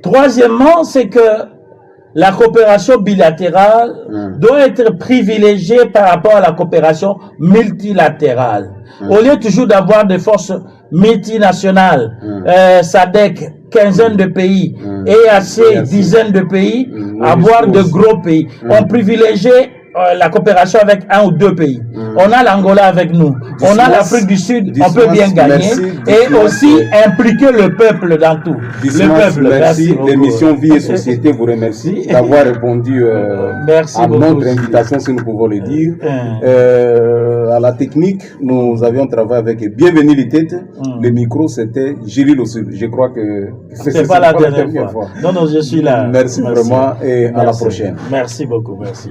S2: Troisièmement, c'est que la coopération bilatérale doit être privilégiée par rapport à la coopération multilatérale. Au lieu toujours d'avoir des forces multinationales, SADC, quinzaine de pays, EAC, dizaines de pays, avoir de gros pays. On privilégie la coopération avec un ou deux pays. On a l'Angola avec nous. On a l'Afrique du Sud, on peut bien gagner. Et aussi impliquer le peuple dans tout.
S1: Le peuple. Merci. L'émission Vie et Société vous remercie d'avoir répondu à notre invitation, si nous pouvons le dire. À la technique, nous avions travaillé avec Bienvenue les têtes. Le micro, c'était Gilles Lossul. Je crois que
S2: c'est pas la dernière fois. Non, je suis là.
S1: Merci vraiment et à la prochaine.
S2: Merci beaucoup. Merci.